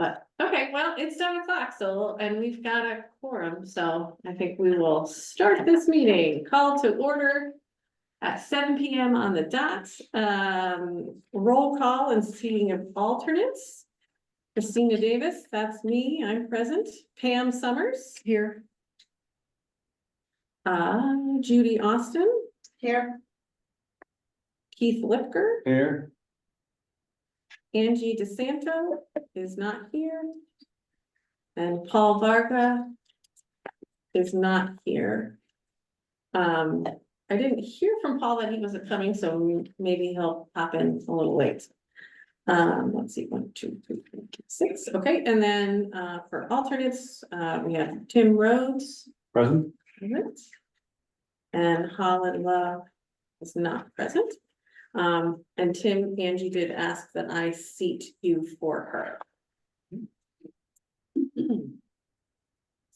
But, okay, well, it's 7 o'clock, so, and we've got a quorum, so I think we will start this meeting, call to order at 7 PM on the dot. Roll call and seating of alternates. Christina Davis, that's me, I'm present. Pam Summers. Here. Judy Austin, Here. Keith Lipker, Here. Angie DeSanto is not here. And Paul Varga is not here. I didn't hear from Paul that he wasn't coming, so maybe he'll pop in a little late. Let's see, 1, 2, 3, 4, 5, 6, okay, and then, for alternates, we have Tim Rhodes. Present. Present. And Holland Love is not present. And Tim, Angie did ask that I seat you for her.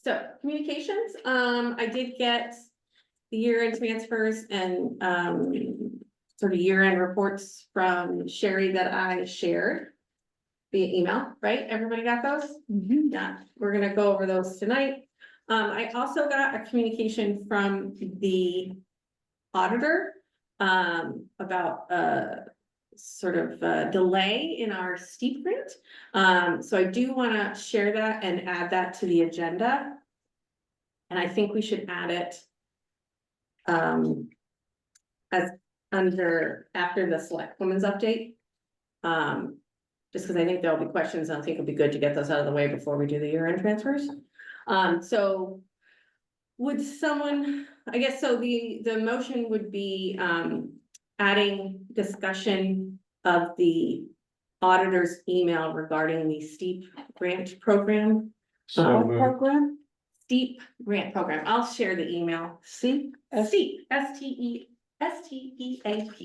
So communications, I did get the year-end transfers and sort of year-end reports from Sherry that I shared via email, right? Everybody got those? Yeah, we're gonna go over those tonight. I also got a communication from the auditor about sort of delay in our steep grant. So I do want to share that and add that to the agenda. And I think we should add it as under after the select women's update. Just because I think there'll be questions, and I think it'll be good to get those out of the way before we do the year-end transfers. So would someone, I guess, so the motion would be adding discussion of the auditor's email regarding the steep grant program. So Steep grant program. I'll share the email. Steep, STEAP. Thank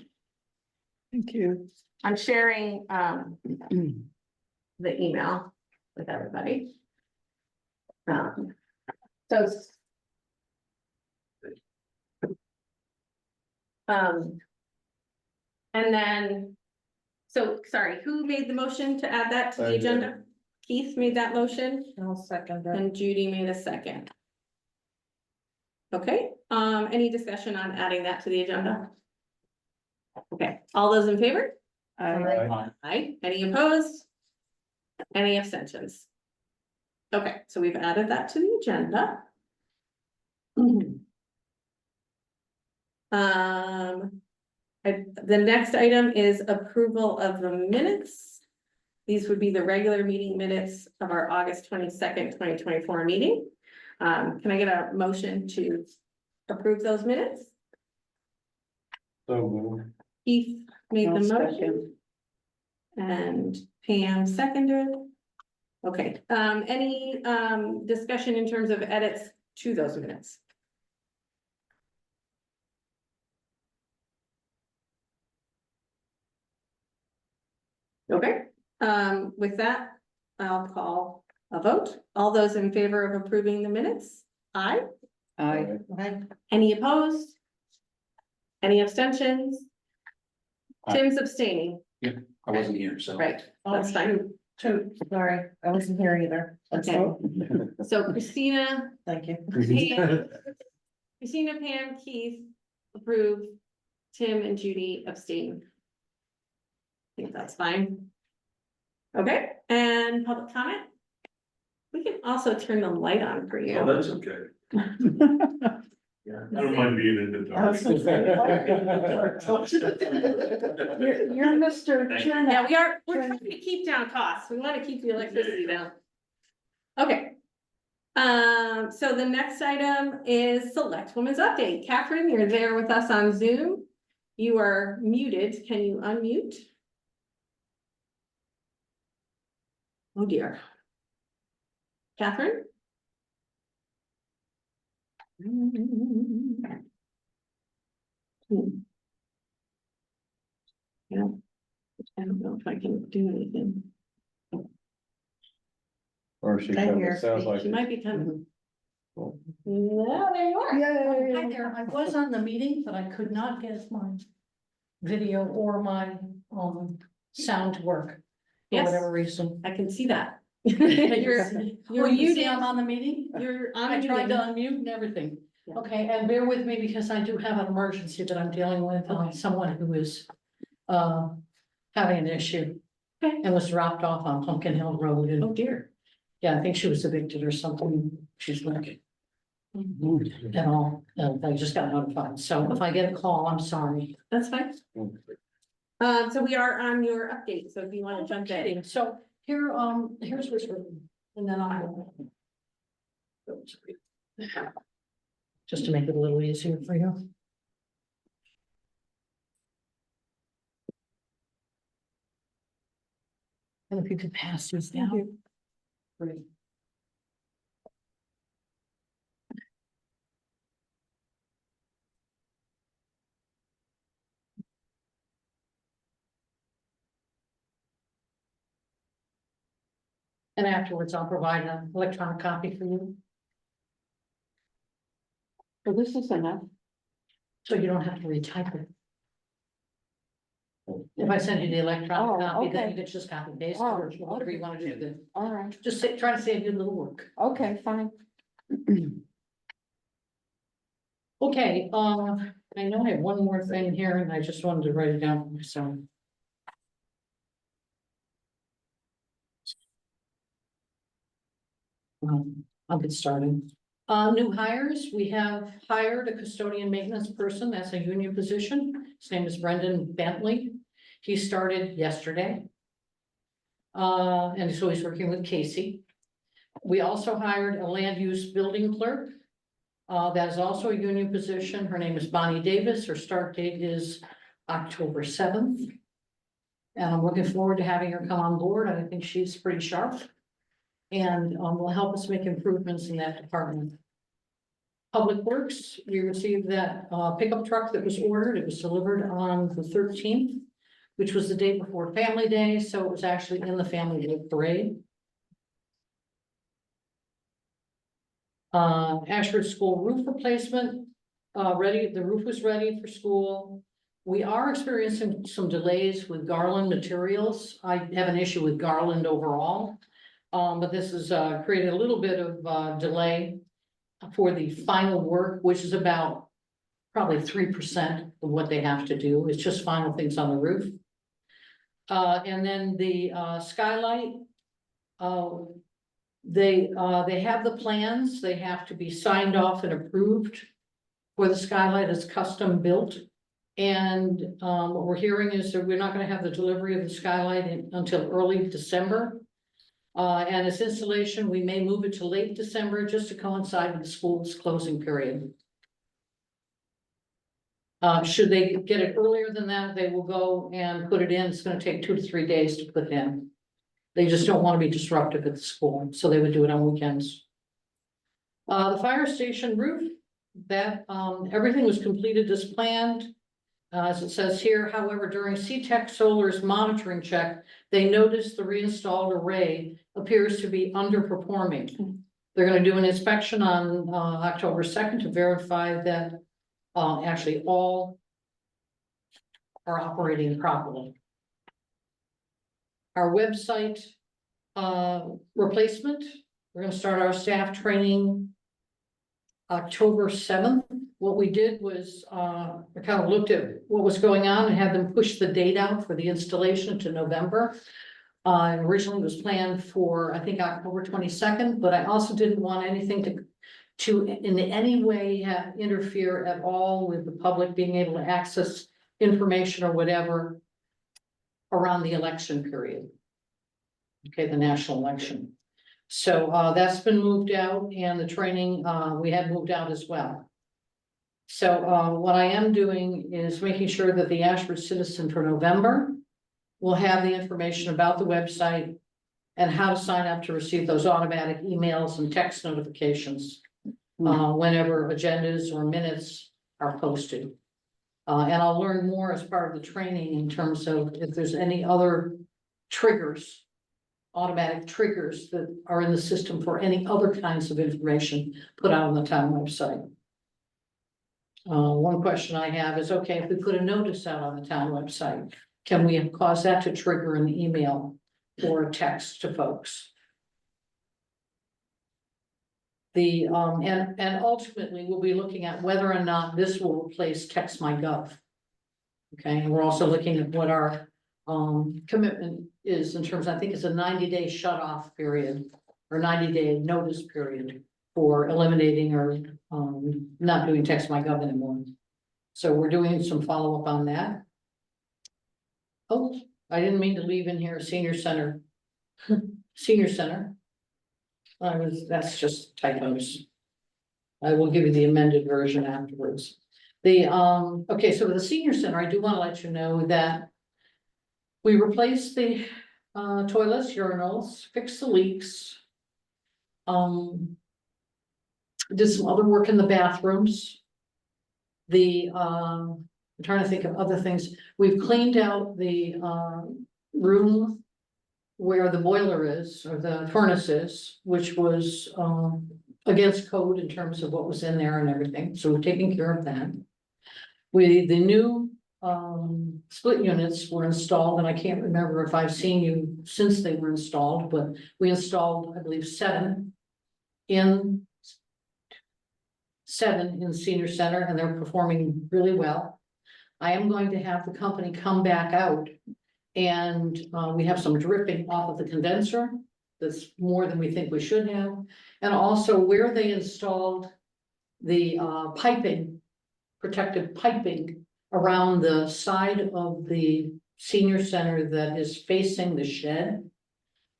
you. I'm sharing the email with everybody. So and then, so sorry, who made the motion to add that to I the did. agenda? Keith made that motion I'll second that. and Judy made a second. Okay, any discussion on adding that to the agenda? Okay, all those in favor? Aye. Any opposed? Any abstentions? Okay, so we've added that to the agenda. The next item is approval of the minutes. These would be the regular meeting minutes of our August 22nd, 2024 meeting. Can I get a motion to approve those minutes? So Keith made the I'll motion. second. And Pam seconded. Okay, any discussion in terms of edits to those minutes? Okay, with that, I'll call a vote. All those in favor of approving the minutes? Aye. Aye. Any opposed? Any abstentions? Aye. Tim's abstaining, I wasn't here, so. right, that's fine. Sorry, I wasn't here either. Okay. So Christina, Thank you. Christina, Pam, Keith approve, Tim and Judy abstain. I think that's fine. Okay, and public comment? We can also turn the light on for Oh, you. that's okay. I don't mind being in the dark. You're Mr. Yeah, we're trying to keep down costs. We want to keep the electricity down. Okay. So the next item is select women's update. Catherine, you're there with us on Zoom. You are muted. Can you unmute? Oh dear. Catherine? Yeah. I don't know if I can do anything. Or she I kind hear of sounds like. She might be coming. Cool. No, there you are. Hi there, I was on the meeting, but I could not get my video or my sound to work for Yes. whatever reason. I can see that. You're Well, you see muted. I'm on the meeting? You're on I tried to meeting. unmute and everything. Yeah. Okay, and bear with me because I do have an emergency that I'm dealing with, someone who is having an issue. Okay. And was dropped off on Pumpkin Hill Road and, Oh dear. yeah, I think she was evicted or something. She's like. And all, and I just got notified, so if I get a call, I'm sorry. That's fine. So we are on your update, so if you want to jump in. Kidding, so here, here's what's written, and then I'll. Just to make it a little easier for you. And if you could pass these down. Great. And afterwards, I'll provide an electronic copy for you, So this is enough. so you don't have to retype it. If I send you the electronic Oh, copy, then okay. you can just copy paste Oh, or whatever you want to do then. All right, Just try to save you a little work. okay, fine. Okay, I know I have one more thing here and I just wanted to write it down for myself. I'll get started. New hires, we have hired a custodian maintenance person. That's a union position. His name is Brendan Bentley. He started yesterday. And so he's working with Casey. We also hired a land use building clerk. That is also a union position. Her name is Bonnie Davis. Her start date is October 7th. And I'm looking forward to having her come on board. I think she's pretty sharp. And will help us make improvements in that department. Public Works, we received that pickup truck that was ordered. It was delivered on the 13th, which was the day before Family Day, so it was actually in the Family Day parade. Ashford School roof replacement, the roof was ready for school. We are experiencing some delays with garland materials. I have an issue with garland overall. But this has created a little bit of delay for the final work, which is about probably 3% of what they have to do. It's just final things on the roof. And then the skylight, they have the plans. They have to be signed off and approved for the skylight as custom built. And what we're hearing is that we're not going to have the delivery of the skylight until early December. And its installation, we may move it to late December just to coincide with the school's closing period. Should they get it earlier than that, they will go and put it in. It's gonna take 2 to 3 days to put in. They just don't want to be disruptive at the school, so they would do it on weekends. The fire station roof, that, everything was completed as planned. As it says here, however, during CTEC Solar's monitoring check, they noticed the reinstalled array appears to be underperforming. They're gonna do an inspection on October 2nd to verify that actually all are operating properly. Our website replacement, we're gonna start our staff training October 7th. What we did was we kind of looked at what was going on and had them push the date out for the installation to November. Originally it was planned for, I think, October 22nd, but I also didn't want anything to in any way interfere at all with the public being able to access information or whatever around the election period. Okay, the national election. So that's been moved out, and the training we had moved out as well. So what I am doing is making sure that the Ashford Citizen for November will have the information about the website and how to sign up to receive those automatic emails and text notifications whenever agendas or minutes are posted. And I'll learn more as part of the training in terms of if there's any other triggers, automatic triggers that are in the system for any other kinds of information put out on the town website. One question I have is, okay, if we put a notice out on the town website, can we cause that to trigger an email or a text to folks? The, and ultimately, we'll be looking at whether or not this will replace Text My Gov. Okay, and we're also looking at what our, commitment is in terms, I think it's a 90-day shut off period. Or 90-day notice period for eliminating or, not doing Text My Gov anymore. So we're doing some follow-up on that. Oh, I didn't mean to leave in here senior center. Senior center. That's just typos. I will give you the amended version afterwards. The, okay, so with the senior center, I do want to let you know that we replaced the, toilets, urinals, fixed the leaks. Did some other work in the bathrooms. The, I'm trying to think of other things. We've cleaned out the, room where the boiler is, or the furnace is, which was, against code in terms of what was in there and everything, so we're taking care of that. The new, split units were installed, and I can't remember if I've seen you since they were installed, but we installed, I believe, seven in senior center, and they're performing really well. I am going to have the company come back out, and we have some dripping off of the condenser. That's more than we think we should have. And also where they installed the piping, protective piping around the side of the senior center that is facing the shed.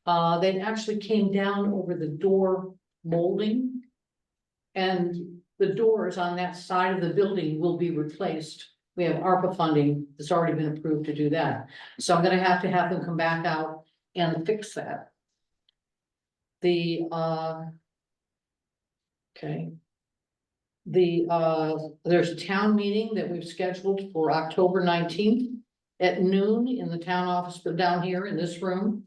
They actually came down over the door molding. And the doors on that side of the building will be replaced. We have ARPA funding that's already been approved to do that. So I'm gonna have them come back out and fix that. The, okay. The, there's a town meeting that we've scheduled for October 19th at noon in the town office, but down here in this room.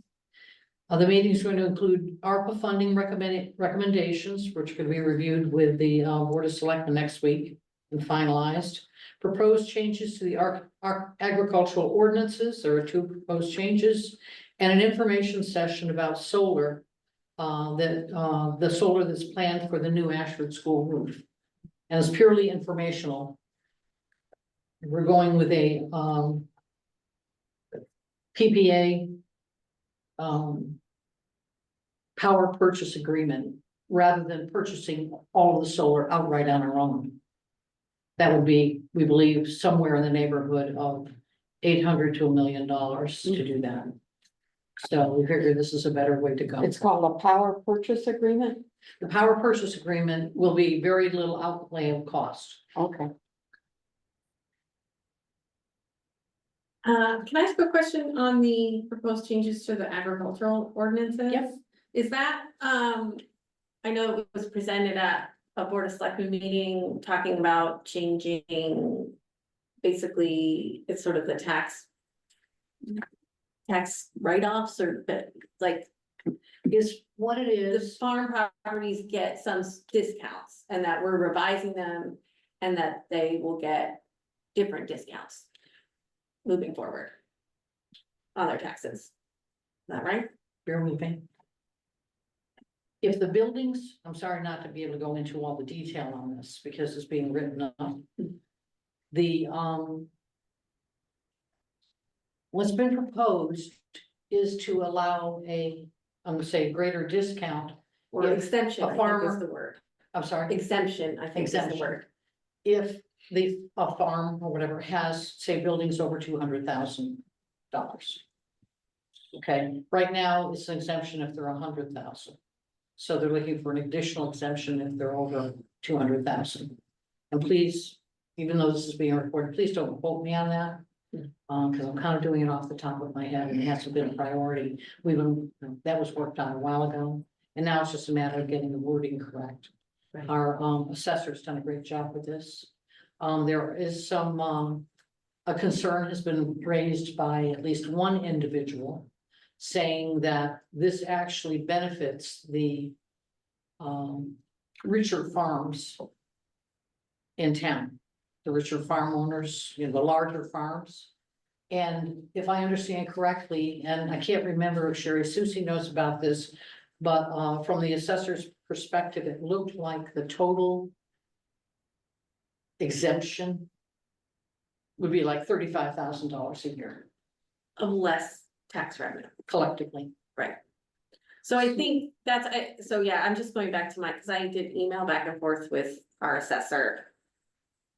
The meeting is going to include ARPA funding recommendations, which could be reviewed with the Board of Selectmen next week and finalized. Proposed changes to the agricultural ordinances. There are 2 proposed changes, and an information session about solar. The solar that's planned for the new Ashford school roof, and it's purely informational. We're going with a PPA. Power purchase agreement rather than purchasing all of the solar outright on our own. That would be, we believe, somewhere in the neighborhood of $800 to $1 million to do that. So we figure this is a better way to go. It's called a power purchase agreement? The power purchase agreement will be very little outlay of cost. Okay. Can I ask a question on the proposed changes to the agricultural ordinances? Yep. Is that, I know it was presented at a Board of Selectmen meeting, talking about changing, basically, it's sort of the tax write-offs, or like, Is what it the is. farm properties get some discounts, and that we're revising them, and that they will get different discounts moving forward on their taxes. Is that right? Bear with me. If the buildings, I'm sorry not to be able to go into all the detail on this because it's being written up. The, what's been proposed is to allow I'm gonna say greater discount. Or If exemption, a I think farmer- is the word. I'm sorry, Exemption, I think is the Exemption. word. if a farm or whatever has, say, buildings over $200,000. Okay, right now it's an exemption if they're 100,000. So they're looking for an additional exemption if they're over 200,000. And please, even though this is being recorded, please don't quote me on that. Because I'm kind of doing it off the top of my head and it hasn't been a priority. That was worked on a while ago. And now it's just a matter of getting the wording correct. Right. Our assessor's done a great job with this. There is some, a concern has been raised by at least one individual saying that this actually benefits the richer farms in town, the richer farm owners, the larger farms. And if I understand correctly, and I can't remember if Sherry Susie knows about this, But from the assessor's perspective, it looked like the total exemption would be like $35,000 a year Of less tax revenue. collectively. So I think that's, so yeah, I'm just going back to because I did email back and forth with our assessor.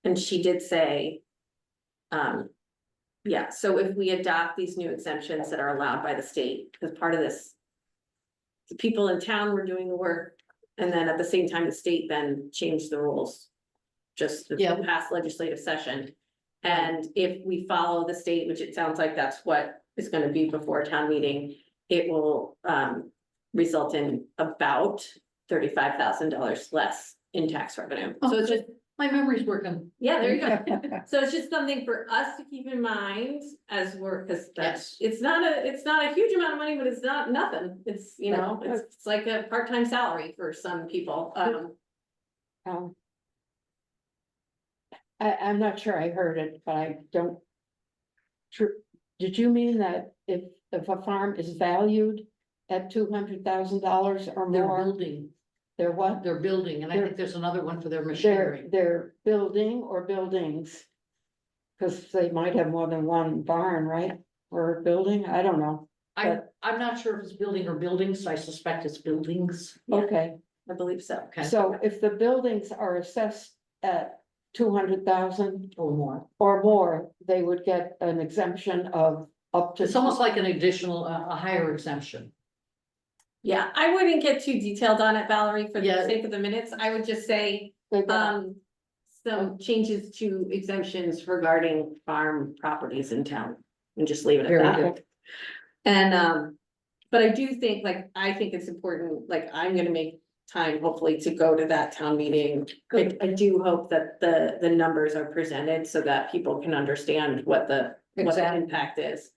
And she did say. Yeah, so if we adopt these new exemptions that are allowed by the state, because part of this. The people in town were doing the work, and then at the same time, the state then changed the rules. Just the Yeah. past legislative session. And if we follow the state, which it sounds like that's what is gonna be before town meeting, it will result in about $35,000 less in tax revenue. So it's just, My memory's working. yeah, there you go. So it's just something for us to keep in mind as we're, because that's, it's not a huge amount of money, but it's not nothing. It's, you know, it's like a part-time salary for some people. I'm not sure I heard it, but I don't. Did you mean that if a farm is valued at $200,000 or They're more, building, they're what? they're building, and I think there's another one for their They're, machinery. they're building or buildings? Cause they might have more than one barn, right? Or a building, I don't know. I'm not sure if it's building or buildings, I suspect it's buildings. Yeah. Okay, I believe so. Okay, so if the buildings are assessed at 200,000 or more. or more, they would get an exemption of up to. It's almost like an additional, a higher exemption. Yeah, I wouldn't get too detailed on it, Valerie, for the Yeah. sake of the minutes. I would just say, They got- some changes to exemptions regarding farm properties in town and just leave it at Very that. good. And, but I do think, like, I think it's important, like, I'm gonna make time hopefully to go to that town meeting. I do hope that the numbers are presented so that people can understand what the Exactly. impact is.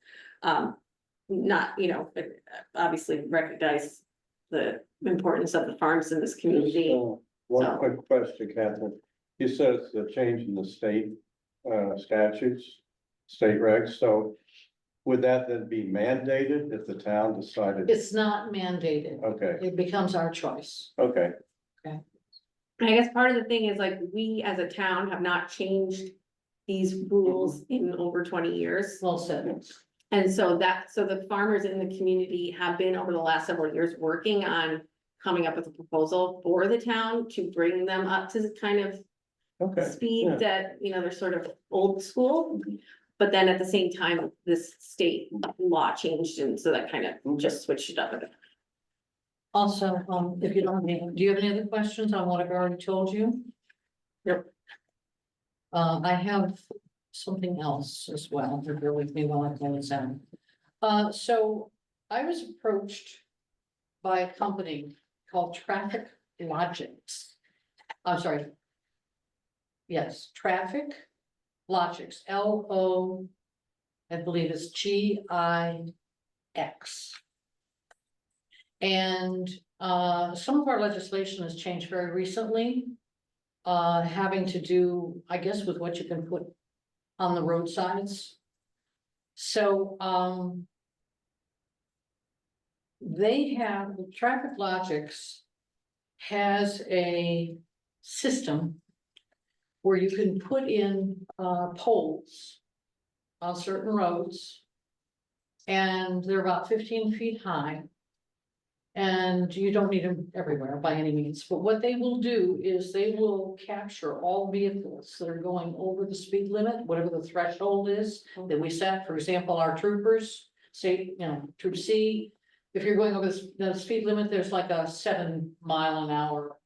Not, you know, but obviously recognize the importance of the farms in this community. So, one So- quick question, Catherine. You said it's the change in the state statutes, state regs, so would that then be mandated if the town decided? It's not mandated. Okay, It becomes our choice. okay, I guess part of the thing is like, we as a town have not changed these rules in over 20 years. Well said. And so the farmers in the community have been over the last several years working on coming up with a proposal for the town to bring them up to the kind of okay. speed yeah. that, you know, they're sort of old school. But then at the same time, this state law changed, and so that kind of just switched it up a bit. Also, if you don't, do you have any other questions on what I've already told you? Yep. I have something else as well, if you're with me while I play this out. So I was approached by a company called Traffic Logics. I'm sorry. Yes, Traffic Logics, LO, I believe it's GIX. And some of our legislation has changed very recently. Having to do, I guess, with what you can put on the roadsides. So they have, Traffic Logics has a system where you can put in poles on certain roads. And they're about 15 feet high. And you don't need them everywhere by any means, but what they will do is they will capture all vehicles that are going over the speed limit, whatever the threshold is that we set. For example, our troopers say, you know, Troop C, if you're going over the speed limit, there's like a 7 mile an hour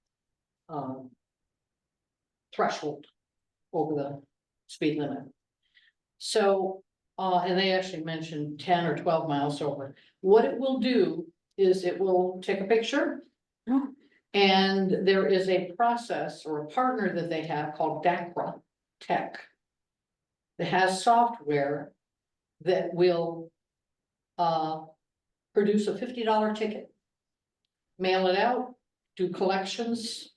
threshold over the speed limit. So, and they actually mentioned 10 or 12 miles over. What it will do is it will take a picture. And there is a process or a partner that they have called DACRA Tech. That has software that will produce a $50 ticket. Mail it out, do collections.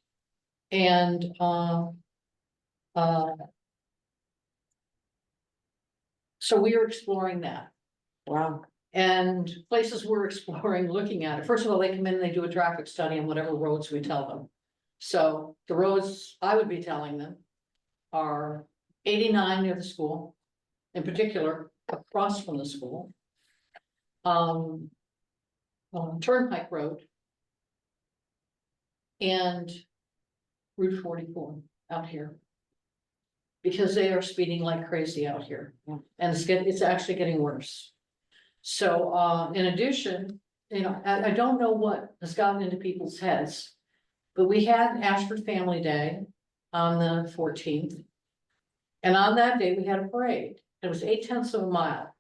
And so we are exploring that. Wow, And places we're exploring, looking at it, first of all, they come in and they do a traffic study on whatever roads we tell them. So the roads I would be telling them are 89 near the school, in particular, across from the school. Turnpike Road. And Route 44 out here. Because they are speeding like crazy out here, and it's actually getting worse. So, in addition, you know, I don't know what has gotten into people's heads. But we had Ashford Family Day on the 14th. And on that day, we had a parade. It was 0.8 of a mile.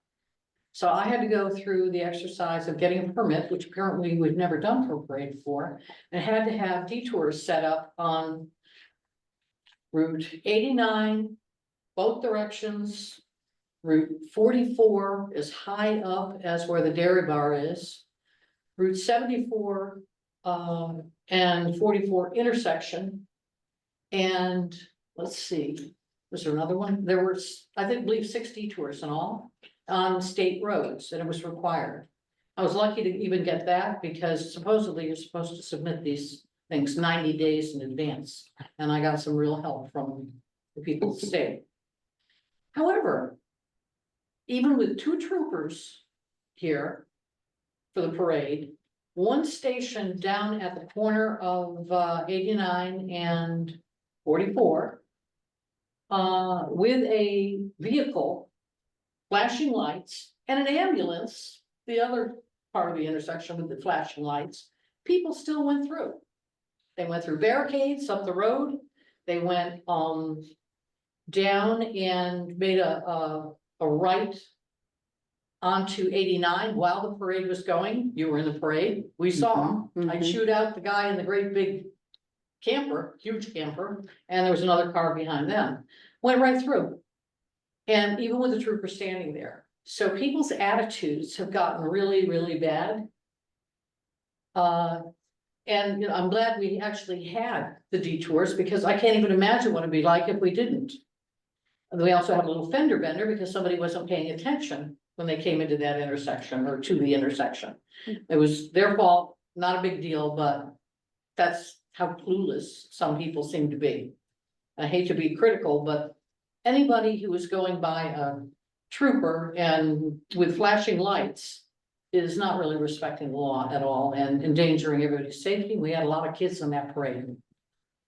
So I had to go through the exercise of getting a permit, which apparently we've never done for a parade before, and had to have detours set up on Route 89, both directions. Route 44 is high up as where the dairy bar is. Route 74 and 44 intersection. And let's see, was there another one? There was, I believe 6 detours in all on state roads, and it was required. I was lucky to even get that because supposedly you're supposed to submit these things 90 days in advance. And I got some real help from the people of the state. However, even with 2 troopers here for the parade, one station down at the corner of 89 and 44, with a vehicle, flashing lights, and an ambulance, the other part of the intersection with the flashing lights, people still went through. They went through barricades up the road. They went down and made a right onto 89 while the parade was going. You were in the parade. We saw them. I chewed out the guy in the great big camper, huge camper, and there was another car behind them. Went right through. And even with the trooper standing there. So people's attitudes have gotten really, really bad. And you know, I'm glad we actually had the detours because I can't even imagine what it'd be like if we didn't. And we also had a little fender bender because somebody wasn't paying attention when they came into that intersection or to the intersection. It was their fault, not a big deal, but that's how clueless some people seem to be. I hate to be critical, but anybody who is going by a trooper and with flashing lights is not really respecting the law at all and endangering everybody's safety. We had a lot of kids in that parade.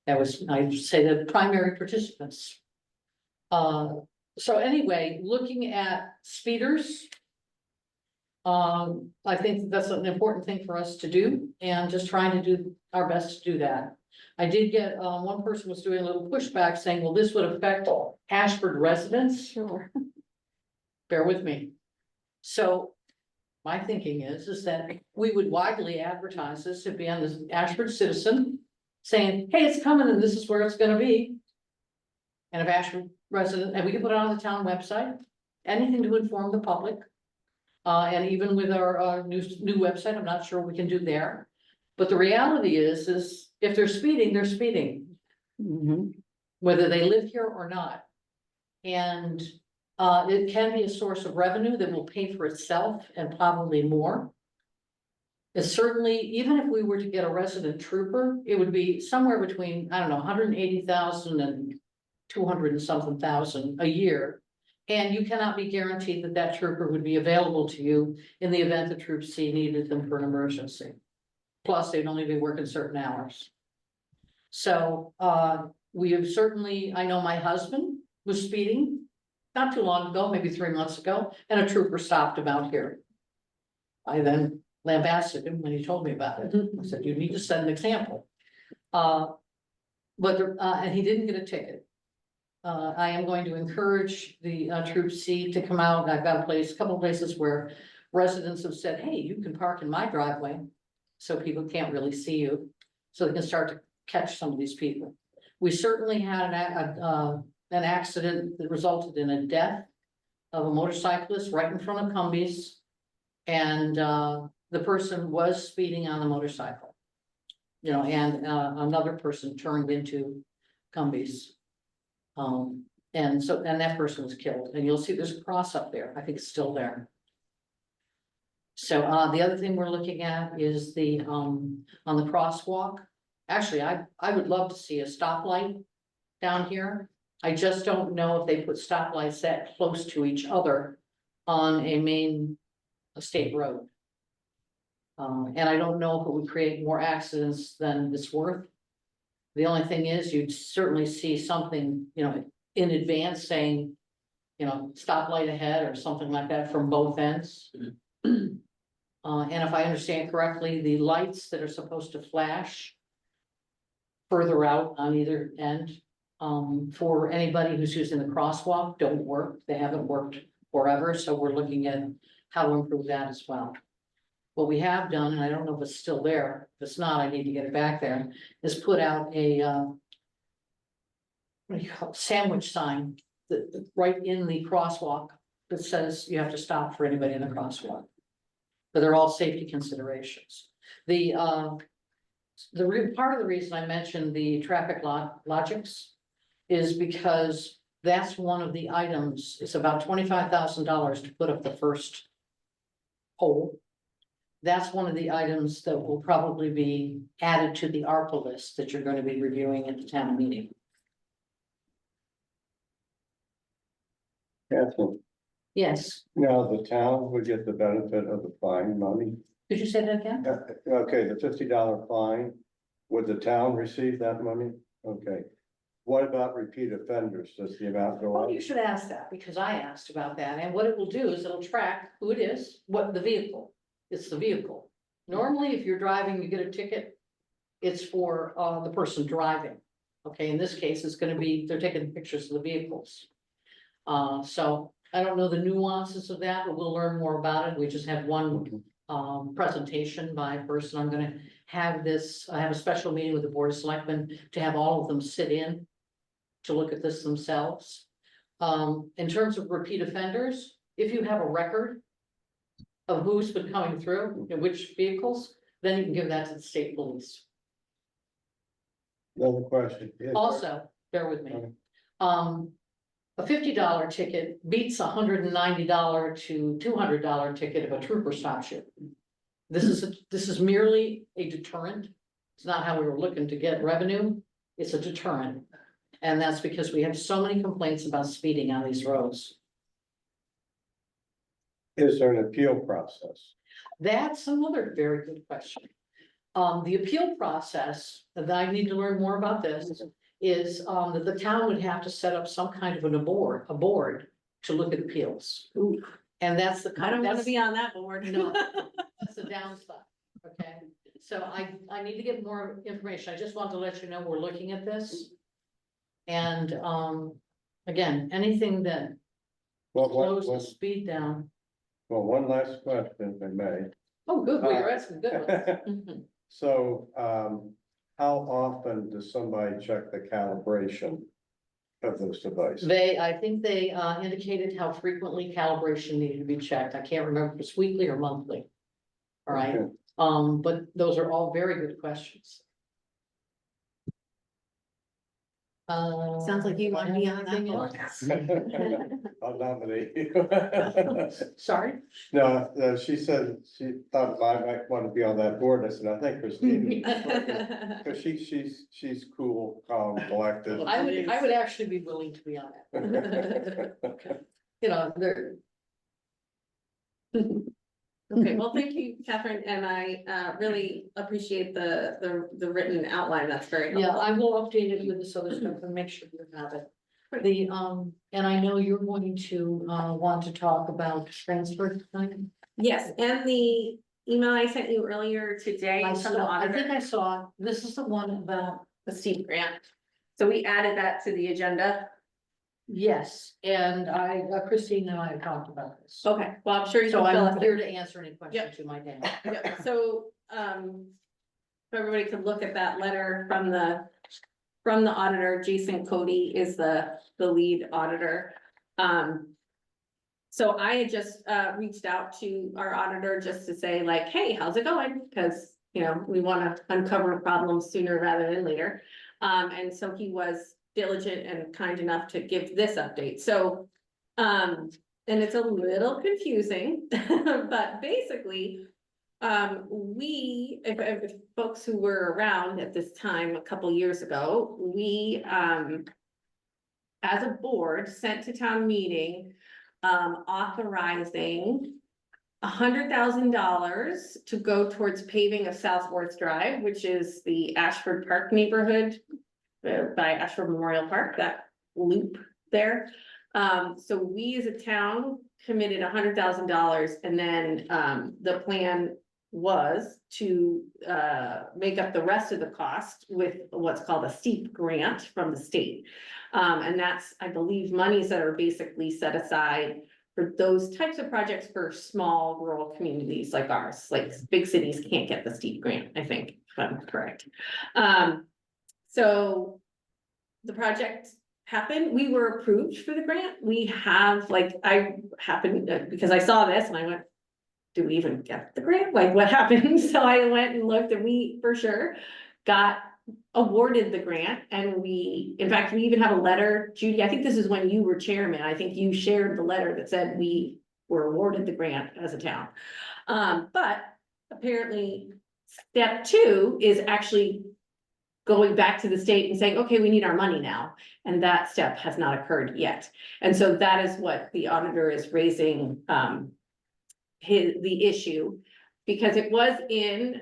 That was, I'd say, the primary participants. So anyway, looking at speeders, I think that's an important thing for us to do and just trying to do our best to do that. I did get, one person was doing a little pushback saying, well, this would affect Ashford residents. Sure. Bear with me. So my thinking is that we would widely advertise this to be on the Ashford Citizen saying, hey, it's coming and this is where it's gonna be. And if Ashford resident, and we can put it on the town website, anything to inform the public. And even with our new website, I'm not sure we can do there. But the reality is if they're speeding, they're speeding. Whether they live here or not. And it can be a source of revenue that will pay for itself and probably more. It's certainly, even if we were to get a resident trooper, it would be somewhere between, I don't know, 180,000 and 200 and something thousand a year. And you cannot be guaranteed that that trooper would be available to you in the event the Troop C needed them for an emergency. Plus, they'd only be working certain hours. So we have certainly, I know my husband was speeding not too long ago, maybe 3 months ago, and a trooper stopped him out here. I then lambasted him when he told me about it. I said, you need to set an example. And he didn't get a ticket. I am going to encourage the Troop C to come out. I've got a couple of places where residents have said, hey, you can park in my driveway. So people can't really see you. So they can start to catch some of these people. We certainly had an accident that resulted in a death of a motorcyclist right in front of Cumbies. And the person was speeding on the motorcycle. You know, and another person turned into Cumbies. And that person was killed, and you'll see there's a cross up there. I think it's still there. So, the other thing we're looking at is the, on the crosswalk. Actually, I would love to see a stoplight down here. I just don't know if they put stoplights that close to each other on a main state road. And I don't know if it would create more accidents than it's worth. The only thing is, you'd certainly see something, you know, in advance saying, you know, stoplight ahead or something like that from both ends. And if I understand correctly, the lights that are supposed to flash further out on either end, for anybody who's using the crosswalk don't work. They haven't worked forever, so we're looking at how to improve that as well. What we have done, and I don't know if it's still there, if it's not, I need to get it back there, is put out a what do you call it, sandwich sign right in the crosswalk that says you have to stop for anybody in the crosswalk. But they're all safety considerations. Part of the reason I mentioned the traffic logics is because that's one of the items. It's about $25,000 to put up the first pole. That's one of the items that will probably be added to the ARPA list that you're going to be reviewing at the town meeting. Catherine, Yes, now the town would get the benefit of the fine money. could you say that again? Okay, the $50 fine, would the town receive that money? Okay. What about repeat offenders? Does the amount go Well, up? you should ask that, because I asked about that, and what it will do is it'll track who it is, what the vehicle, it's the vehicle. Normally, if you're driving, you get a ticket, it's for the person driving. Okay, in this case, it's gonna be, they're taking pictures of the vehicles. So I don't know the nuances of that, but we'll learn more about it. We just have one presentation by a person. I'm gonna have this, I have a special meeting with the Board of Selectmen to have all of them sit in to look at this themselves. In terms of repeat offenders, if you have a record of who's been coming through and which vehicles, then you can give that to the state police. Another question. Is there- Also, bear with me. Okay. A $50 ticket beats $190 to $200 ticket if a trooper stops you. This is merely a deterrent. It's not how we were looking to get revenue. It's a deterrent. And that's because we have so many complaints about speeding on these roads. Is there an appeal process? That's another very good question. The appeal process, that I need to learn more about this, is that the town would have to set up some kind of a board to look at appeals. Ooh, And that's the I kind don't of, wanna that's, be on that board. no, that's the downside, okay? So I need to get more information. I just want to let you know we're looking at this. And, again, anything that slows the speed down. Well, one last question, if I may. Oh, good, well, you're asking good ones. Mhm. So, how often does somebody check the calibration of those devices? I think they indicated how frequently calibration needed to be checked. I can't remember if it's weekly or monthly. All right, Okay. but those are all very good questions. Sounds like you wanna be on that Anything board. else? I'll nominate you. Sorry? No, she said she thought I might want to be on that board. I said, I think Christine, because she's cool, calm, collected. I would actually be willing to be on that. You know, they're, Okay, well, thank you, Catherine, and I really appreciate the written outline. That's very yeah, helpful. I will update it with this other stuff and make sure you have it. And I know you're going to want to talk about transfer time. Yes, and the email I sent you earlier today I from the saw, I think auditor, I saw, this is the one about, the steep grant. So we added that to the agenda. yes, and Christine and I have talked about this. Okay, well, I'm sure you So can fill I'm us here in. to answer any questions you might have. Yep, so, if everybody could look at that letter from the auditor. Jason Cody is the lead auditor. So I had just, reached out to our auditor just to say like, hey, how's it going? Because, you know, we wanna uncover problems sooner rather than later. And so he was diligent and kind enough to give this update. So, and it's a little confusing, but basically, if folks who were around at this time a couple years ago, we, as a board, sent to town meeting, authorizing $100,000 to go towards paving of South Wards Drive, which is the Ashford Park neighborhood by Ashford Memorial Park, that loop there. So we as a town committed $100,000, and then the plan was to make up the rest of the cost with what's called a STEEP grant from the state. And that's, I believe, monies that are basically set aside for those types of projects for small rural communities like ours. Like big cities can't get the STEEP grant, I think, if I'm correct. So the project happened, we were approved for the grant. We have, like, I happened, because I saw this and I went, do we even get the grant? Like, what happened? So I went and looked, and we, for sure, got awarded the grant. And we, in fact, we even have a letter, Judy, I think this is when you were chairman. I think you shared the letter that said we were awarded the grant as a town. But apparently, step 2 is actually going back to the state and saying, okay, we need our money now. And that step has not occurred yet. And so that is what the auditor is raising, the issue, because it was in,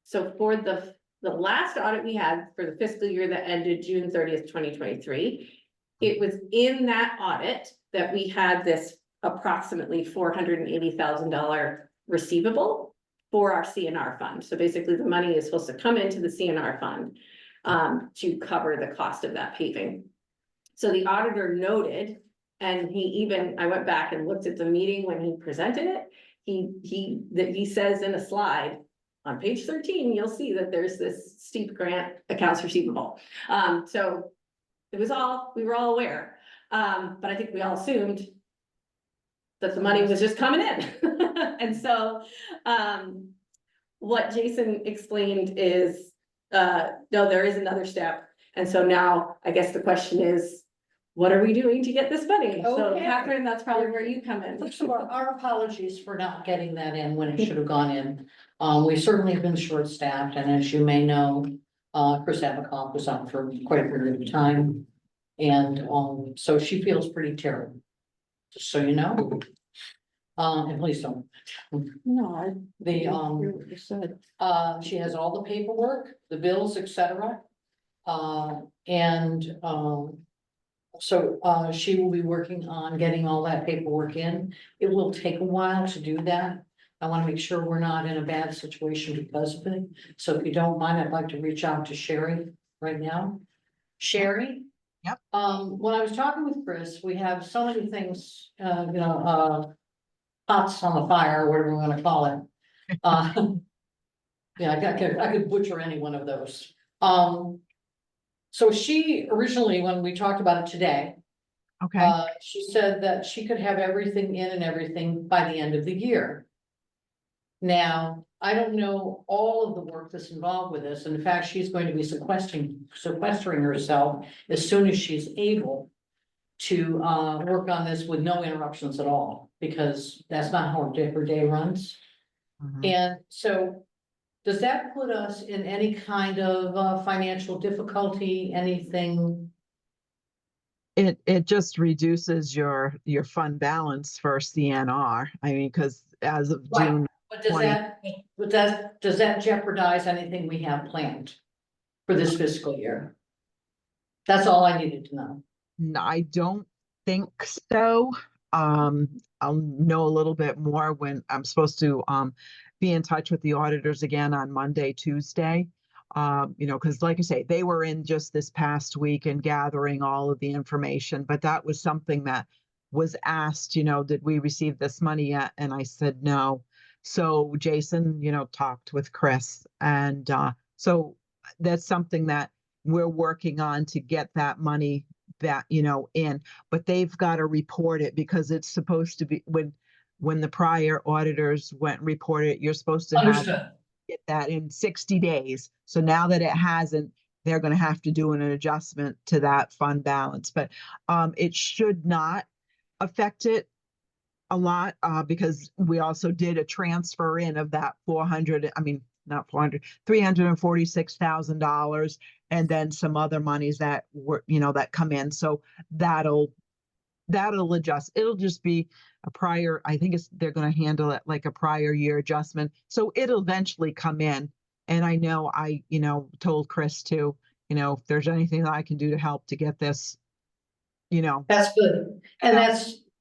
so for the last audit we had for the fiscal year that ended June 30th, 2023, it was in that audit that we had this approximately $480,000 receivable for our CNR fund. So basically the money is supposed to come into the CNR fund to cover the cost of that paving. So the auditor noted, and he even, I went back and looked at the meeting when he presented it. He says in a slide on page 13, you'll see that there's this STEEP grant accounts receivable. So it was all, we were all aware. But I think we all assumed that the money was just coming in. And so, what Jason explained is, no, there is another step. And so now I guess the question is, what are we doing to get this money? So Okay. Catherine, that's probably where you come in. First of all, our apologies for not getting that in when it should have gone in. We certainly have been short-staffed, and as you may know, Chris Abacoff was out for quite a period of time. And so she feels pretty terrible, just so you know. And please don't. No, I. The, hear what you said. she has all the paperwork, the bills, etc. So she will be working on getting all that paperwork in. It will take a while to do that. I want to make sure we're not in a bad situation because of it. So if you don't mind, I'd like to reach out to Sherry right now. Sherry? Yep. When I was talking with Chris, we have so many things, pots on the fire, or whatever we want to call it. Yeah, I could butcher any one of those. So she originally, when we talked about it today, Okay, she said that she could have everything in and everything by the end of the year. Now, I don't know all of the work that's involved with this. In fact, she's going to be sequestering herself as soon as she's able to work on this with no interruptions at all, because that's not how her day runs. mhm. And so, does that put us in any kind of financial difficulty, anything? It just reduces your fund balance for CNR. I mean, because as of Right. June, But does 20. does that jeopardize anything we have planned for this fiscal year? That's all I needed to know. I don't think so. I'll know a little bit more when I'm supposed to be in touch with the auditors again on Monday, Tuesday. Because like I say, they were in just this past week and gathering all of the information, but that was something that was asked, did we receive this money yet? And I said no. So Jason, talked with Chris, and so that's something that we're working on to get that money that, in, but they've got to report it because it's supposed to be when the prior auditors went and reported it, you're supposed to Understood. get that in 60 days. So now that it hasn't, they're going to have to do an adjustment to that fund balance, but it should not affect it a lot, because we also did a transfer in of that 400, I mean, not 400, $346,000, and then some other monies that were, that come in. So that'll adjust. It'll just be a prior, I think they're going to handle it like a prior year adjustment. So it'll eventually come in. And I know told Chris to, if there's anything that I can do to help to get this, That's good. And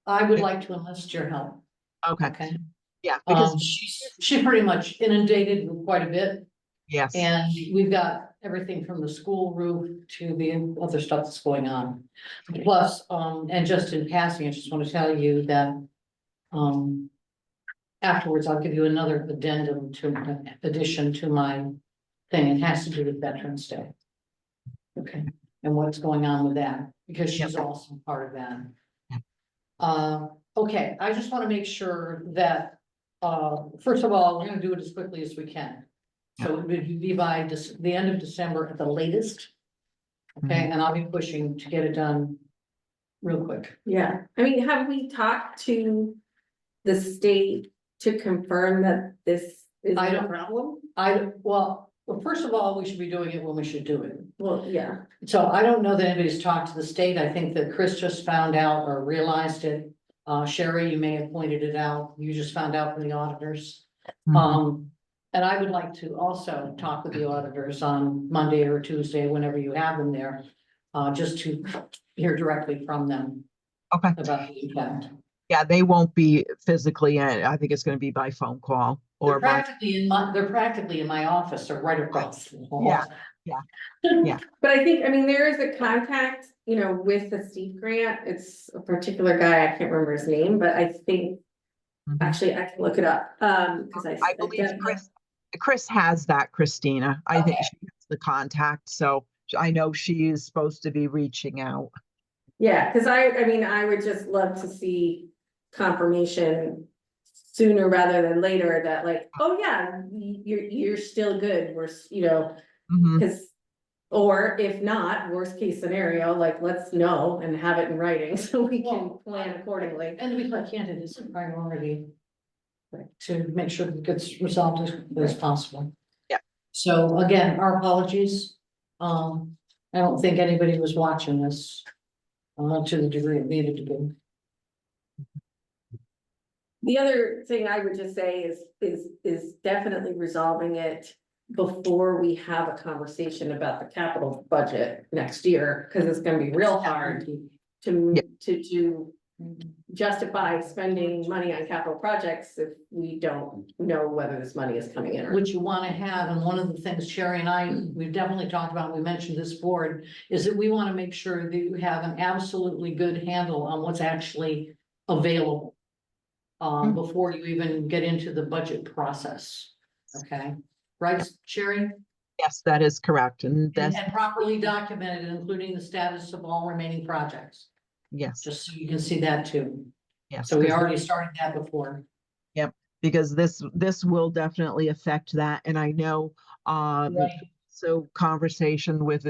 I would like to enlist your help, okay. okay? Yeah, because She's pretty much inundated with quite a bit. yes. And we've got everything from the school roof to the other stuff that's going on. Plus, and just in passing, I just want to tell you that, afterwards, I'll give you another addition to my thing. It has to do with Veterans Day. Okay, and what's going on with that, because she's also part of that. Okay, I just want to make sure that, first of all, we're gonna do it as quickly as we can. So it would be by the end of December at the latest. Okay, and I'll be pushing to get it done real quick. Yeah, I mean, have we talked to the state to confirm that this is I a don't- problem? Well, first of all, we should be doing it when we should do it. Well, yeah, So I don't know that anybody's talked to the state. I think that Chris just found out or realized it. Sherry, you may have pointed it out. You just found out from the auditors. And I would like to also talk with the auditors on Monday or Tuesday, whenever you have them there, just to hear directly from them Okay. about the impact. Yeah, they won't be physically in. I think it's going to be by phone call They're or by, practically in my office or right across the hall. Yeah. but I think, I mean, there is a contact, with the Steve grant. It's a particular guy, I can't remember his name, but I think, Mhm. actually, I can look it up, because I believe Chris has that, Christina. I think Okay. she has the contact, so I know she is supposed to be reaching out. Yeah, because I mean, I would just love to see confirmation sooner rather than later that like, oh yeah, you're still good, Mhm. because, or if not, worst case scenario, like, let's know and have it in writing so we can Well, plan accordingly. And to be quite candid, it's a priority to make sure that it gets resolved as quickly as possible. Yeah. So again, our apologies. I don't think anybody was watching this to the degree it needed to be. The other thing I would just say is definitely resolving it before we have a conversation about the capital budget next year, because it's gonna be real hard to justify spending money on capital projects if we don't know whether this money is coming in or. What you want to have, and one of the things Sherry and I, we've definitely talked about, we mentioned this board, is that we want to make sure that you have an absolutely good handle on what's actually available. Before you even get into the budget process, okay? Right, Sherry? Yes, that is correct. And that's, And properly documented, including the status of all remaining projects, yes, just so you can see that too. yes. So we 'Cause already started that before. because this will definitely affect that. And I know, Right. so conversation with,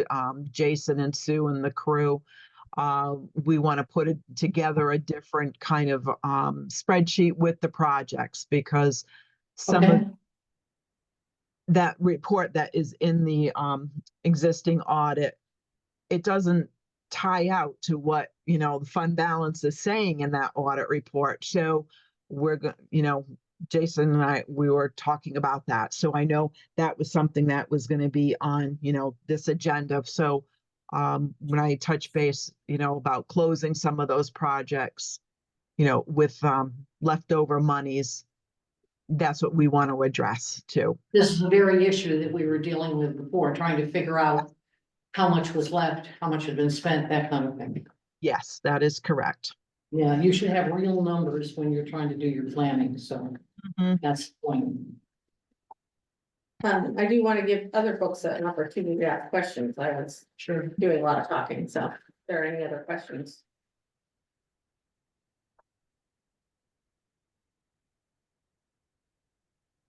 Jason and Sue and the crew, we want to put it together a different kind of, spreadsheet with the projects, because some of Okay, that report that is in the, existing audit, it doesn't tie out to what, the fund balance is saying in that audit report. So we're going, Jason and I, we were talking about that. So I know that was something that was going to be on, this agenda. So when I touch base, about closing some of those projects, with leftover monies, that's what we want to address too. this is the very issue that we were dealing with before, trying to figure out how much was left, how much had been spent, that kind of thing. Yes, that is correct. Yeah, you should have real numbers when you're trying to do your planning, so Mhm. that's the point. I do want to give other folks an opportunity to ask questions. I was Sure. doing a lot of talking, so if there are any other questions.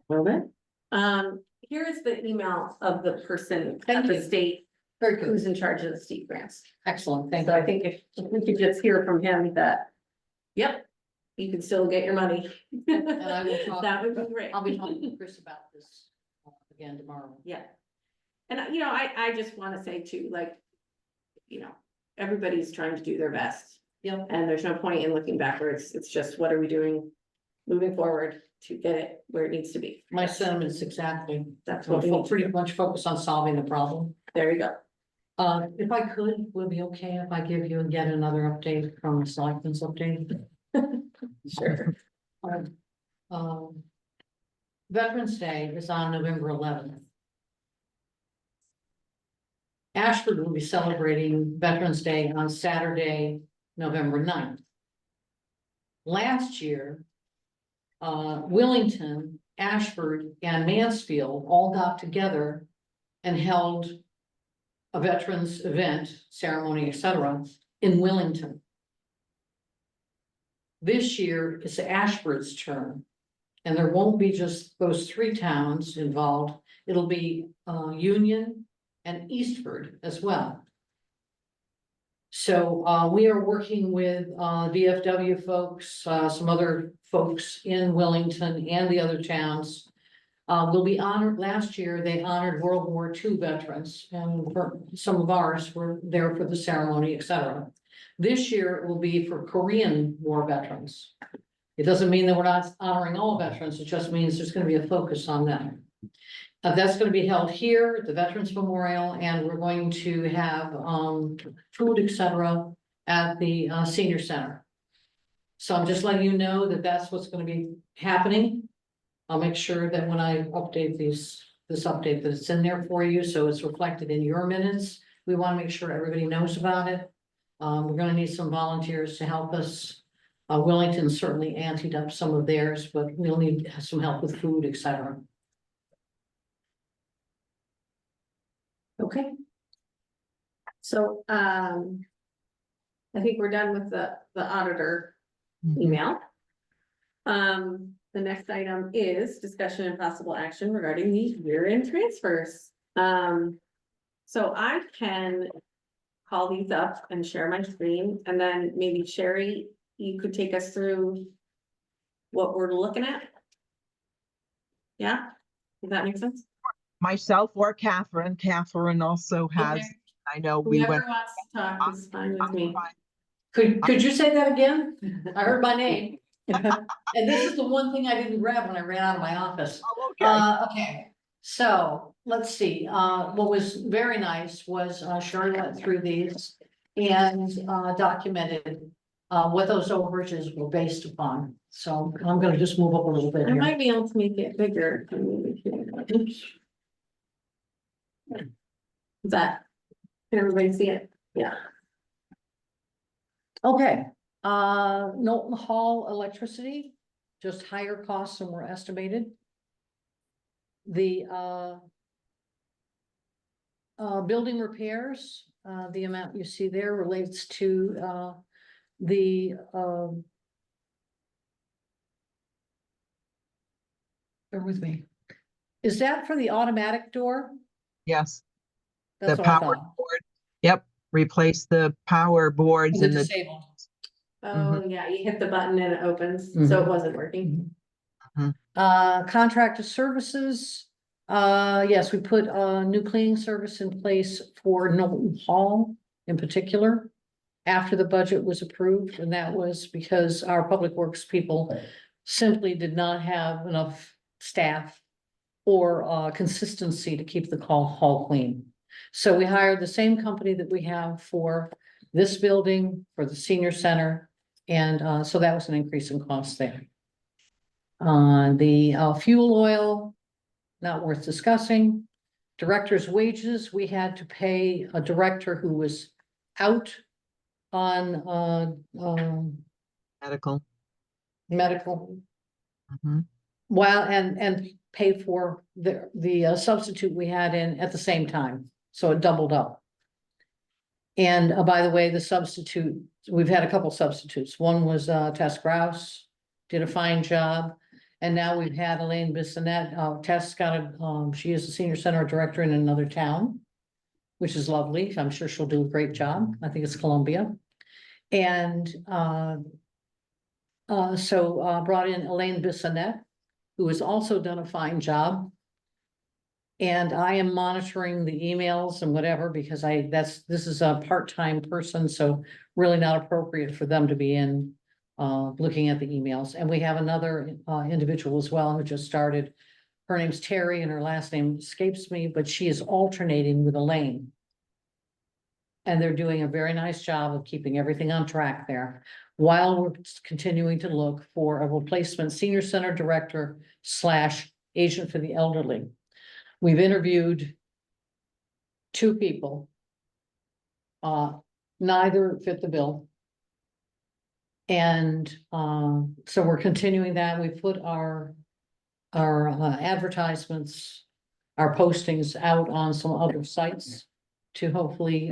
Well then, here is the email of the person Thank at the you. state Very good, who's in charge of the steep grants. excellent, thank So I you. think if we could just hear from him that, Yep, you can still get your money. I will talk- That would be great. I'll be talking to Chris about this again tomorrow. Yeah. And you know, I just wanna say too, like, you know, everybody's trying to do their best. Yep. And there's no point in looking backwards. It's just, what are we doing moving forward to get it where it needs to be? My sentiment is exactly, That's what we need to pretty do. much focus on solving the problem. There you go. If I could, would it be okay if I give you yet another update from the selectmen's update? Sure. Veterans Day is on November 11th. Ashford will be celebrating Veterans Day on Saturday, November 9th. Last year, Willington, Ashford, and Mansfield all got together and held a veterans event, ceremony, etc., in Willington. This year it's Ashford's turn, and there won't be just those three towns involved. It'll be Union and Eastford as well. So we are working with VFW folks, some other folks in Wellington and the other towns. Will be honored. Last year, they honored World War II veterans, and some of ours were there for the ceremony, etc. This year it will be for Korean War veterans. It doesn't mean that we're not honoring all veterans, it just means there's gonna be a focus on them. That's gonna be held here at the Veterans Memorial, and we're going to have food, etc. at the senior center. So I'm just letting you know that that's what's gonna be happening. I'll make sure that when I update this update, that it's in there for you, so it's reflected in your minutes. We wanna make sure everybody knows about it. We're gonna need some volunteers to help us. Wellington certainly anteed up some of theirs, but we'll need some help with food, etc. Okay. So, I think we're done with the auditor email. The next item is discussion and possible action regarding the year-end transfers. So I can call these up and share my screen, and then maybe Sherry, you could take us through what we're looking at. Yeah, does that make sense? Myself or Catherine. Catherine also has, Okay. I know we Whoever went. wants to talk is fine with me. Could you say that again? I heard my name. And this is the one thing I didn't grab when I ran out of my office. Oh, okay. Okay, so let's see, what was very nice was Shirley went through these and documented what those overages were based upon. So I'm gonna just move up a little bit I here. might be able to make it bigger. Oops. Is that, can everybody see it? Yeah. Okay, Knowlton Hall electricity, just higher costs than were estimated. The building repairs, the amount you see there relates to the bear with me. Is that for the automatic door? Yes, That's the what I power thought. board. Yep, replace the power boards The and the, disabled. Oh, yeah, you hit the button and it opens, so Mhm. it wasn't working. Contractor services, yes, we put a new cleaning service in place for Knowlton Hall in particular. After the budget was approved, and that was because our public works people simply did not have enough staff or consistency to keep the hall clean. So we hired the same company that we have for this building, for the senior center, and so that was an increase in cost there. The fuel oil, not worth discussing. Director's wages, we had to pay a director who was out on medical. medical, Mhm. while and pay for the substitute we had in at the same time, so it doubled up. And by the way, the substitute, we've had a couple substitutes. One was Tess Grouse, did a fine job. And now we've had Elaine Bissonette. Tess got she is the senior center director in another town, which is lovely. I'm sure she'll do a great job. I think it's Columbia. And Brought in Elaine Bissonette, who has also done a fine job. And I am monitoring the emails and whatever, because this is a part-time person, so really not appropriate for them to be in looking at the emails. And we have another individual as well who just started. Her name's Terry and her last name escapes me, but she is alternating with Elaine. And they're doing a very nice job of keeping everything on track there, while we're continuing to look for a replacement senior center director / agent for the elderly. We've interviewed 2 people. Neither fit the bill. And so we're continuing that. We put our advertisements, our postings out on some other sites to hopefully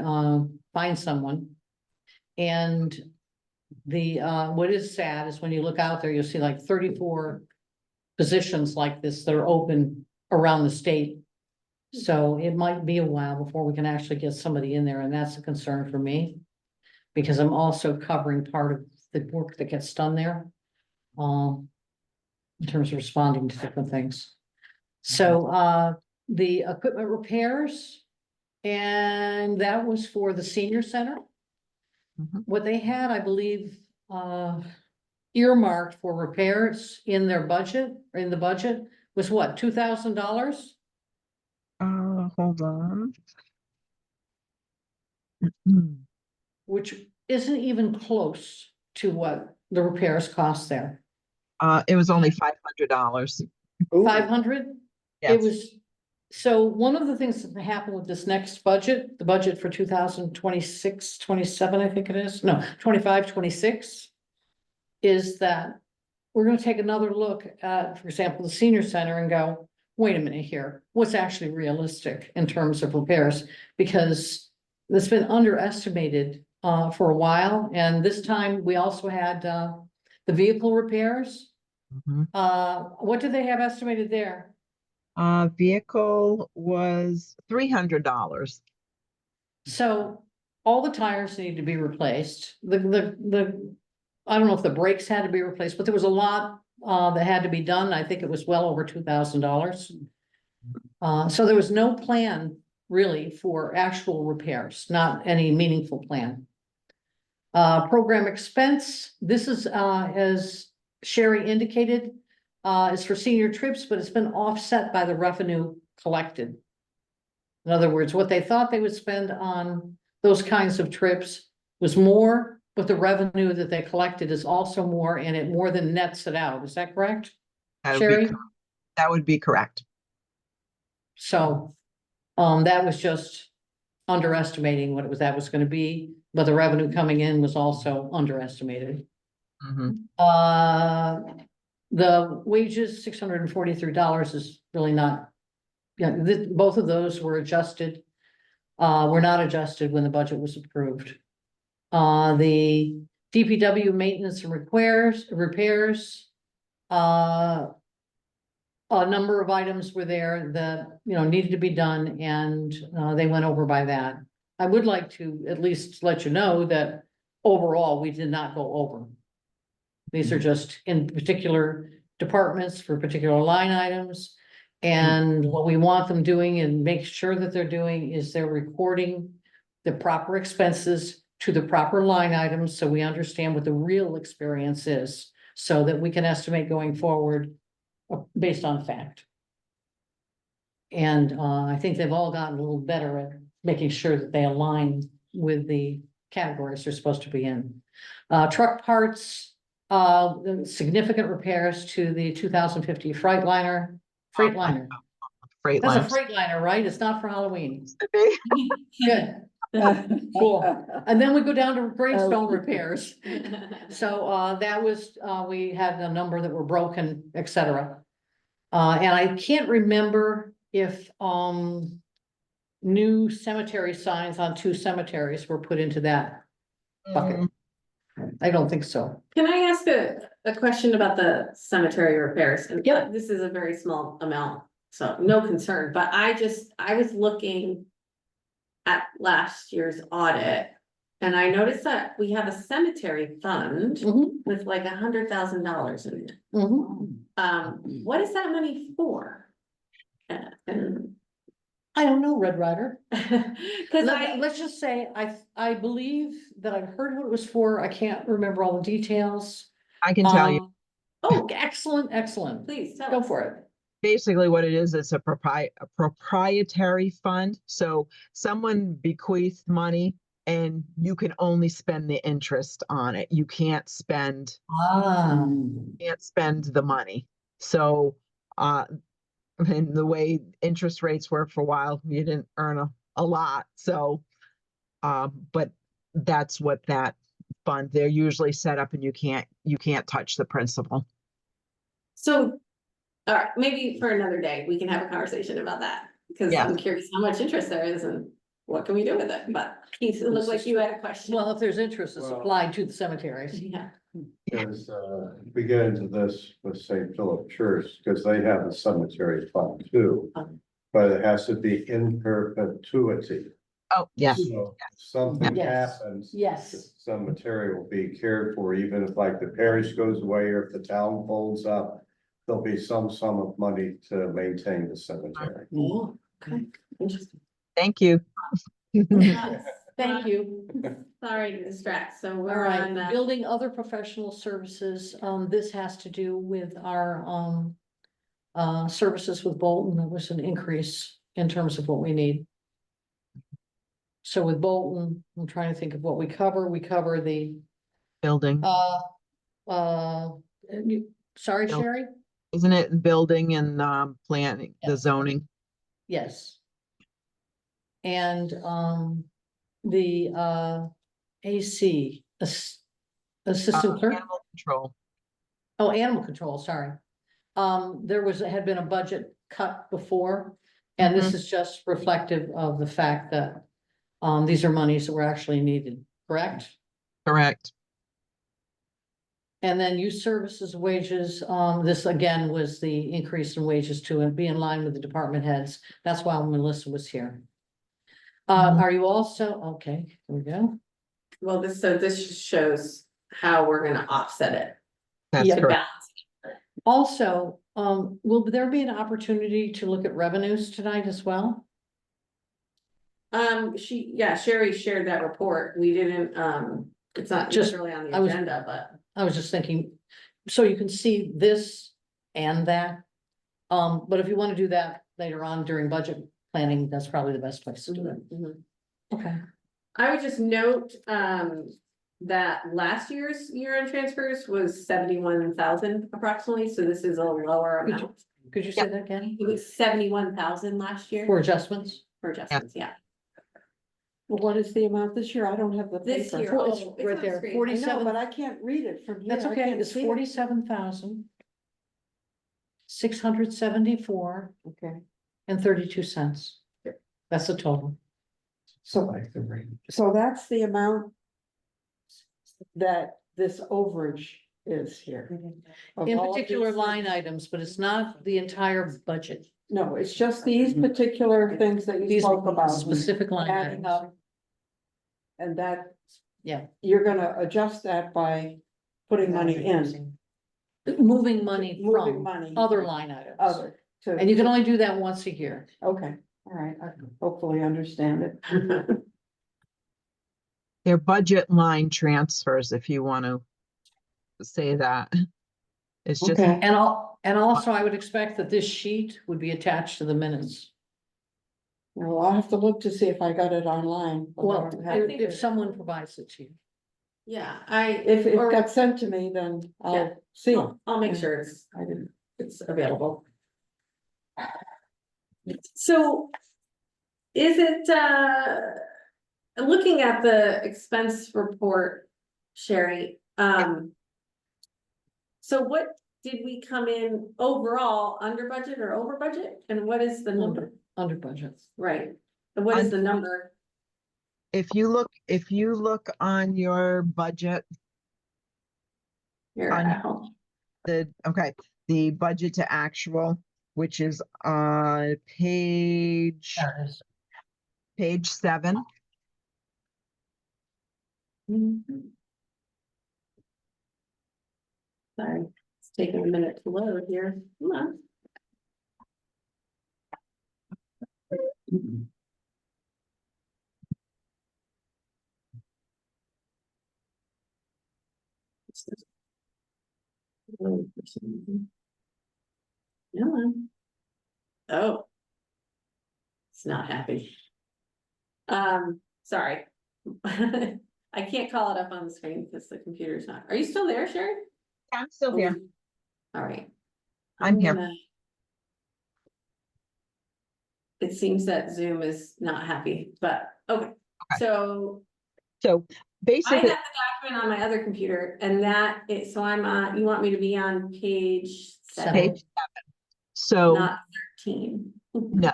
find someone. And what is sad is when you look out there, you'll see like 34 positions like this that are open around the state. So it might be a while before we can actually get somebody in there, and that's a concern for me. Because I'm also covering part of the work that gets done there. In terms of responding to different things. So the equipment repairs, and that was for the senior center. Mhm. What they had, I believe, earmarked for repairs in their budget, or in the budget, was what, $2,000? Hold on. Which isn't even close to what the repairs cost there. It was only $500. 500? It Yes. was, so one of the things that happened with this next budget, the budget for 2026, 27, I think it is, no, 25, 26. Is that we're gonna take another look at, for example, the senior center and go, wait a minute here, what's actually realistic in terms of repairs? Because it's been underestimated for a while, and this time we also had the vehicle repairs. Mhm. What do they have estimated there? Vehicle was $300. So all the tires need to be replaced. I don't know if the brakes had to be replaced, but there was a lot that had to be done. I think it was well over $2,000. So there was no plan really for actual repairs, not any meaningful plan. Program expense, this is as Sherry indicated, is for senior trips, but it's been offset by the revenue collected. In other words, what they thought they would spend on those kinds of trips was more, but the revenue that they collected is also more, and it more than nets it out. Is that correct, Sherry? That would be correct. So, that was just underestimating what that was gonna be, but the revenue coming in was also underestimated. Mhm. The wages, $643 is really not. Yeah, both of those were adjusted. Were not adjusted when the budget was approved. The DPW maintenance and repairs. A number of items were there that, needed to be done, and they went over by that. I would like to at least let you know that overall, we did not go over. These are just in particular departments for particular line items. And what we want them doing and make sure that they're doing is they're recording the proper expenses to the proper line items, so we understand what the real experience is, so that we can estimate going forward based on fact. And I think they've all gotten a little better at making sure that they align with the categories they're supposed to be in. Truck parts, significant repairs to the 2050 Freightliner. Freightliner. That's a Freightliner, right? It's not for Halloween. Good. Cool. And then we go down to gravestone repairs. So that was, we had a number that were broken, etc. And I can't remember if new cemetery signs on 2 cemeteries were put into that bucket. I don't think so. Can I ask a question about the cemetery repairs? And Yep. this is a very small amount, so no concern, but I was looking at last year's audit. And I noticed that we have a cemetery fund Mhm, with like $100,000 in it. mhm. What is that money for? And, I don't know, Red Rider. cause Let's just say, I believe that I've heard what it was for. I can't remember all the details. I can tell you. Oh, excellent, excellent. please tell Go us. for it. Basically what it is, it's a proprietary fund. So someone bequeathed money and you can only spend the interest on it. You can't spend the money. So, and the way interest rates were for a while, you didn't earn a lot. So, but that's what that fund, they're usually set up and you can't touch the principal. So, all right, maybe for another day, we can have a conversation about that, because Yeah. I'm curious how much interest there is and what can we do with it, but Keith, it looked like you had a question. Well, if there's interest, it's Well- applied to the cemeteries. Yeah, Because, we get into this with St. Philip Church, because they have a cemetery fund too. But it has to be in perpetuity. Oh, yeah. So if something Yes. happens. Yes. the Cemetery will be cared for, even if like the parish goes away or if the town folds up. There'll be some sum of money to maintain the cemetery. oh, okay, interesting. Thank you. Thank you. Sorry to distract, so All we're on, right, building other professional services, this has to do with our, services with Bolton. There was an increase in terms of what we need. So with Bolton, I'm trying to think of what we cover. We cover the, Building, uh, sorry, Nope. Sherry? isn't it building and planning, the Yes. zoning? Yes. And, the, AC, assistant clerk, Animal control. oh, animal control, sorry. Had been a budget cut before, and this is just reflective of the fact that, these are monies that were actually needed, correct? Correct. And then youth services wages, this again was the increase in wages to be in line with the department heads. That's why Melissa was here. Mhm. Are you also, okay, here we go. well, this just shows how we're gonna offset it. That's Yeah. To correct. balance. Also, will there be an opportunity to look at revenues tonight as well? Sherry shared that report, we didn't, it's not Just- necessarily on the I was- agenda, but. I was just thinking, so you can see this and that. But if you want to do that later on during budget planning, that's probably the best place to do it. Mhm. Okay. I would just note, that last year's year-end transfers was 71,000 approximately, so this is a lower Could you- amount. Could you say that again? It was 71,000 last year For adjustments? for adjustments, yeah. Well, what is the amount this year? I don't have the This paper. year, Well, oh, it's it's right on there, screen. 40. I know, 47. but I can't read it from here. That's I okay, can't it's see it. 47,674 Okay, and 32 cents. That's the total. so that's the amount that this overage is here. Of In all of particular these line things. items, but it's not the entire budget. No, it's just these particular things that you These spoke about. specific line Adding items. up. And that. Yeah. You're gonna adjust that by putting money in. Moving money Moving from money. other line items. Other, to. And you can only do that once a year. Okay, all right, I hopefully understand it. They're budget line transfers, if you want to say that. It's just, Okay, And also I would expect that this sheet would be attached to the minutes. well, I'll have to look to see if I got it online. but I Well, don't have think it. if someone provides it to you. Yeah, If it or- got sent to me, then Yeah. I'll see it. I'll make sure I didn't. it's available. So is it, looking at the expense report, Sherry, so what did we come in overall under budget or over budget? And what is the number? Under budgets. Right, and what is the number? if you look on your budget, Here On- at home? the budget to actual, which is on page 7. Mhm. Sorry, it's taking a minute to load here. Come on. Load for some reason. Come on. Oh. It's not happy. Sorry. I can't call it up on the screen because the computer's not. Are you still there, Sherry? I'm still here. All right. I'm here. It seems that Zoom is not happy, but okay, so So I have basically, the document on my other computer and that is, so I'm on, you want me to be on page seven, page 7. So not 13. no,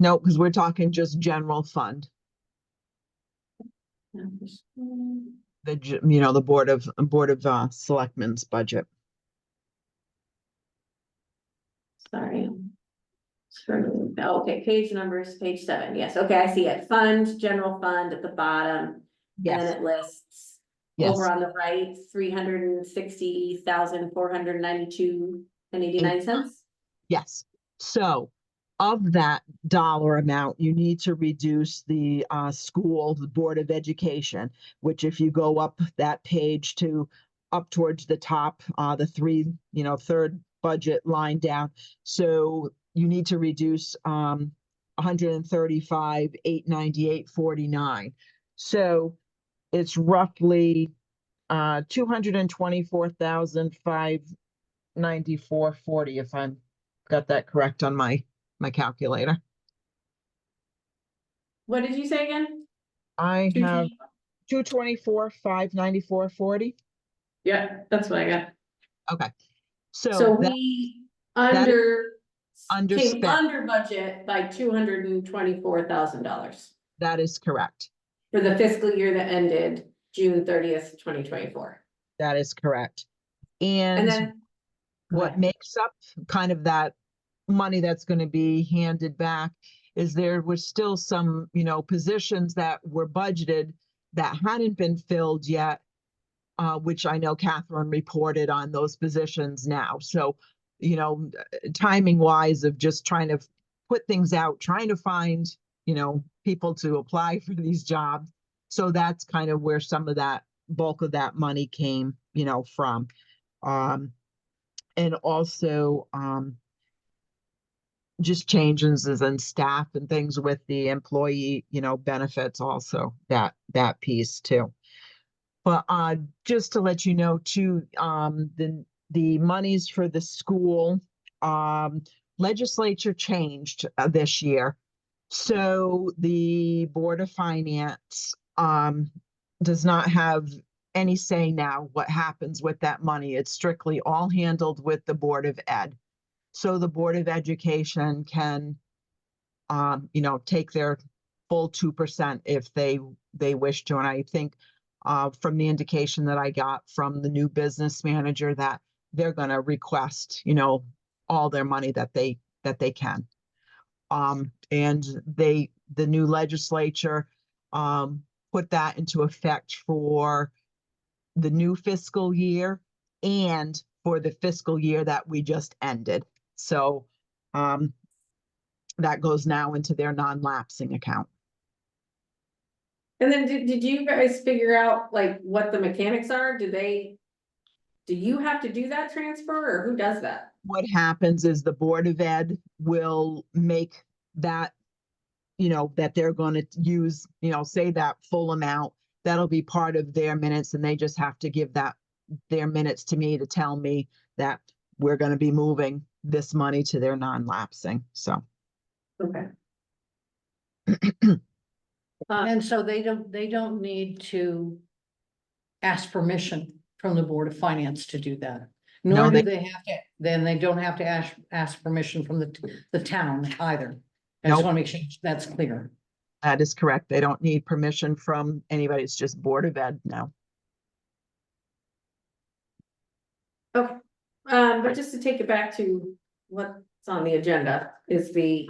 no, because we're talking just general fund. The Board of Selectmen's budget. Sorry. Okay, page numbers, page 7. Yes, okay, I see it. Fund, general fund at the bottom. And then Yes, it lists yes, over on the right, 360,492.89. yes. So of that dollar amount, you need to reduce the school, the Board of Education, which if you go up that page to up towards the top, the third budget line down. So you need to reduce 135,898.49. So it's roughly 224,594.40 if I'm got that correct on my calculator. What did you say again? I have 220? 224,594.40. Yeah, that's what I got. Okay. So So we that is came underspent. under budget by $224,000 That is correct. for the fiscal year that ended June 30th, 2024. That is correct. And And then. Go what ahead. makes up kind of that money that's going to be handed back is there was still some, positions that were budgeted that hadn't been filled yet, which I know Catherine reported on those positions now. So, timing wise of just trying to put things out, trying to find, people to apply for these jobs. So that's kind of where some of that bulk of that money came, from. And also, just changes in staff and things with the employee, benefits also that piece too. But just to let you know too, the monies for the school legislature changed this year. So the Board of Finance does not have any say now what happens with that money. It's strictly all handled with the Board of Ed. So the Board of Education can, take their full 2% if they wish to. And I think from the indication that I got from the new business manager that they're going to request, all their money that they can. And the new legislature put that into effect for the new fiscal year and for the fiscal year that we just ended. So that goes now into their non-lapsing account. And then did you guys figure out like what the mechanics are? Do you have to do that transfer or who does that? What happens is the Board of Ed will make that, that they're going to use, say that full amount, that'll be part of their minutes and they just have to give their minutes to me to tell me that we're going to be moving this money to their non-lapsing. So. Okay. And so they don't need to ask permission from the Board of Finance to do that. No, Nor do they have to, then they don't have to ask permission from the town either. I just Nope. want to make sure that's clear. That is correct. They don't need permission from anybody. It's just Board of Ed now. Okay, but just to take it back to what's on the agenda is the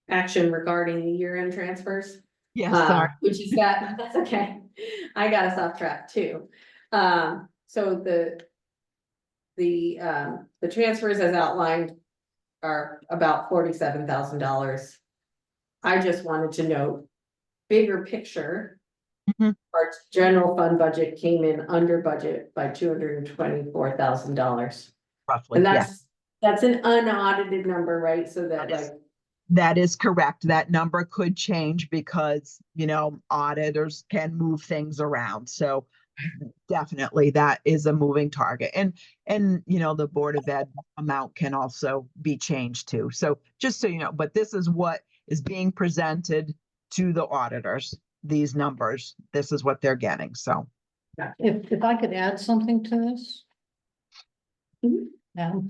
action regarding the year-end transfers. Yes, sorry. Which is that, that's okay. I got us off track too. So the transfers as outlined are about $47,000. I just wanted to note, bigger picture. Mhm. Our general fund budget came in under budget by $224,000. Roughly, And yeah. that's an unaudited number, right? So that That is- like, That is correct. That number could change because, auditors can move things around. So definitely that is a moving target. And, the Board of Ed amount can also be changed too. So just so you know, but this is what is being presented to the auditors, these numbers. This is what they're getting. So. If I could add something to this? Mhm. Yeah.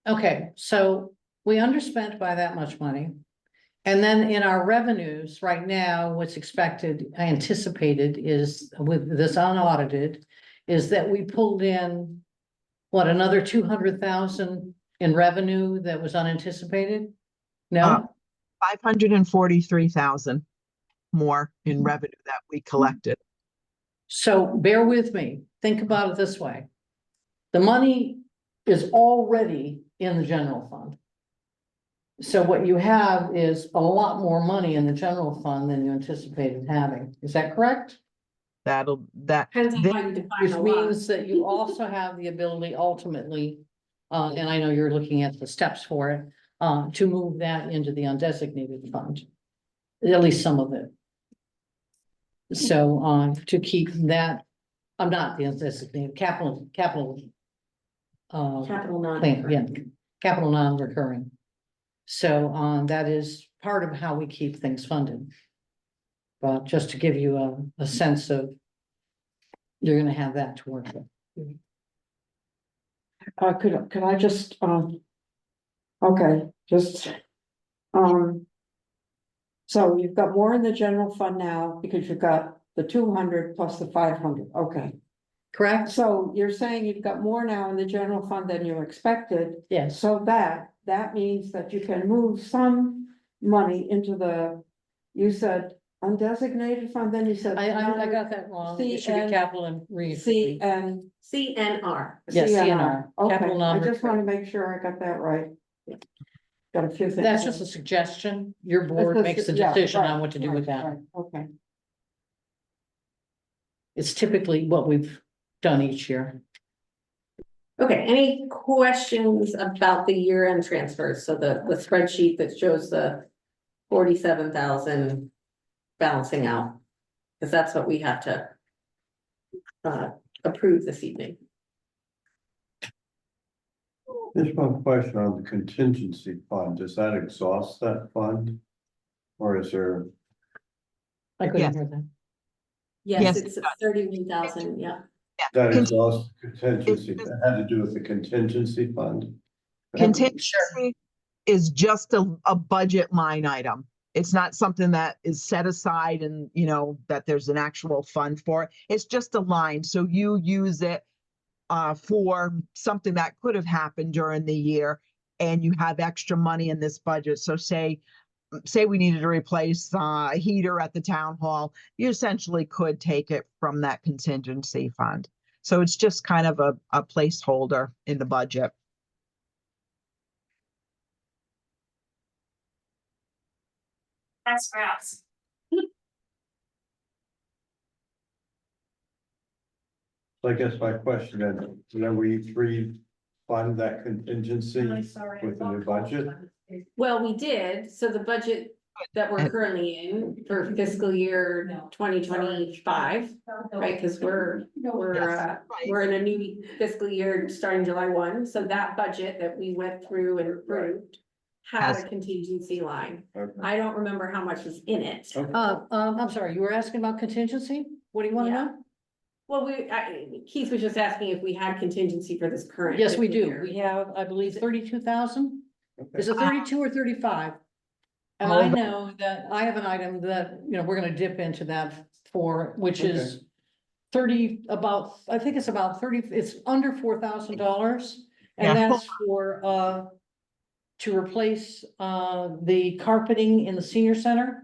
Okay, so we underspent by that much money. And then in our revenues right now, what's expected, anticipated is with this unaudited, is that we pulled in. What, another 200,000 in revenue that was unanticipated? No, 543,000 more in revenue that we collected. so bear with me, think about it this way. The money is already in the general fund. So what you have is a lot more money in the general fund than you anticipated having, is that correct? That, depends on this- how you define Which a lot. means that you also have the ability ultimately, and I know you're looking at the steps for it, to move that into the undesignated fund. At least some of it. So, to keep that, I'm not the undesignated, capital. Capital Thing, yeah, non. capital non-recurring. So, that is part of how we keep things funded. But just to give you a sense of, you're gonna have that to work with. Could I just, okay, just, so you've got more in the general fund now because you've got the 200 plus the 500, okay. Correct? So you're saying you've got more now in the general fund than you expected, Yes, so that means that you can move some money into the, you said undesignated fund, then you said. I got that wrong. It should be CN capital and C and. CNR. Yes, CNR, Okay, capital I just want to non-recurring. make sure I got that right. Got a few things. That's just a suggestion. Your board That's makes the yeah, decision right, on what to do with right, that. right, okay. It's typically what we've done each year. Okay, any questions about the year-end transfers? So the spreadsheet that shows the 47,000 balancing out. Because that's what we have to approve this evening. There's one question on the contingency fund. Does that exhaust that fund? Or is there, I couldn't Yes. hear that. Yes, Yes, it's 31,000, yeah. that Con- exhaust contingency, that had to do with the contingency fund? Contingency is just a budget line item. It's not something that is set aside and, that there's an actual fund for. It's just a line. So you use it for something that could have happened during the year and you have extra money in this budget. So say we needed to replace a heater at the town hall, you essentially could take it from that contingency fund. So it's just kind of a placeholder in the budget. That's for us. So I guess my question is, whenever we fund that contingency with the new budget? Well, we did, so the budget that we're currently in for fiscal year 2025, right? Because we're in a new fiscal year starting July 1, so that budget that we went through and approved had a contingency line. Okay. I don't remember how much was in it. Okay. I'm sorry, you were asking about contingency? What do you want to Yeah. know? Well, Keith was just asking if we had contingency for this current. Yes, we fiscal do. year. We have, I believe, 32,000. Okay. Is it 32 or 35? And I know that I have an item that, we're gonna dip into that for, which is 30, I think it's about 30, it's under $4,000. And Yeah. that's to replace, the carpeting in the senior center.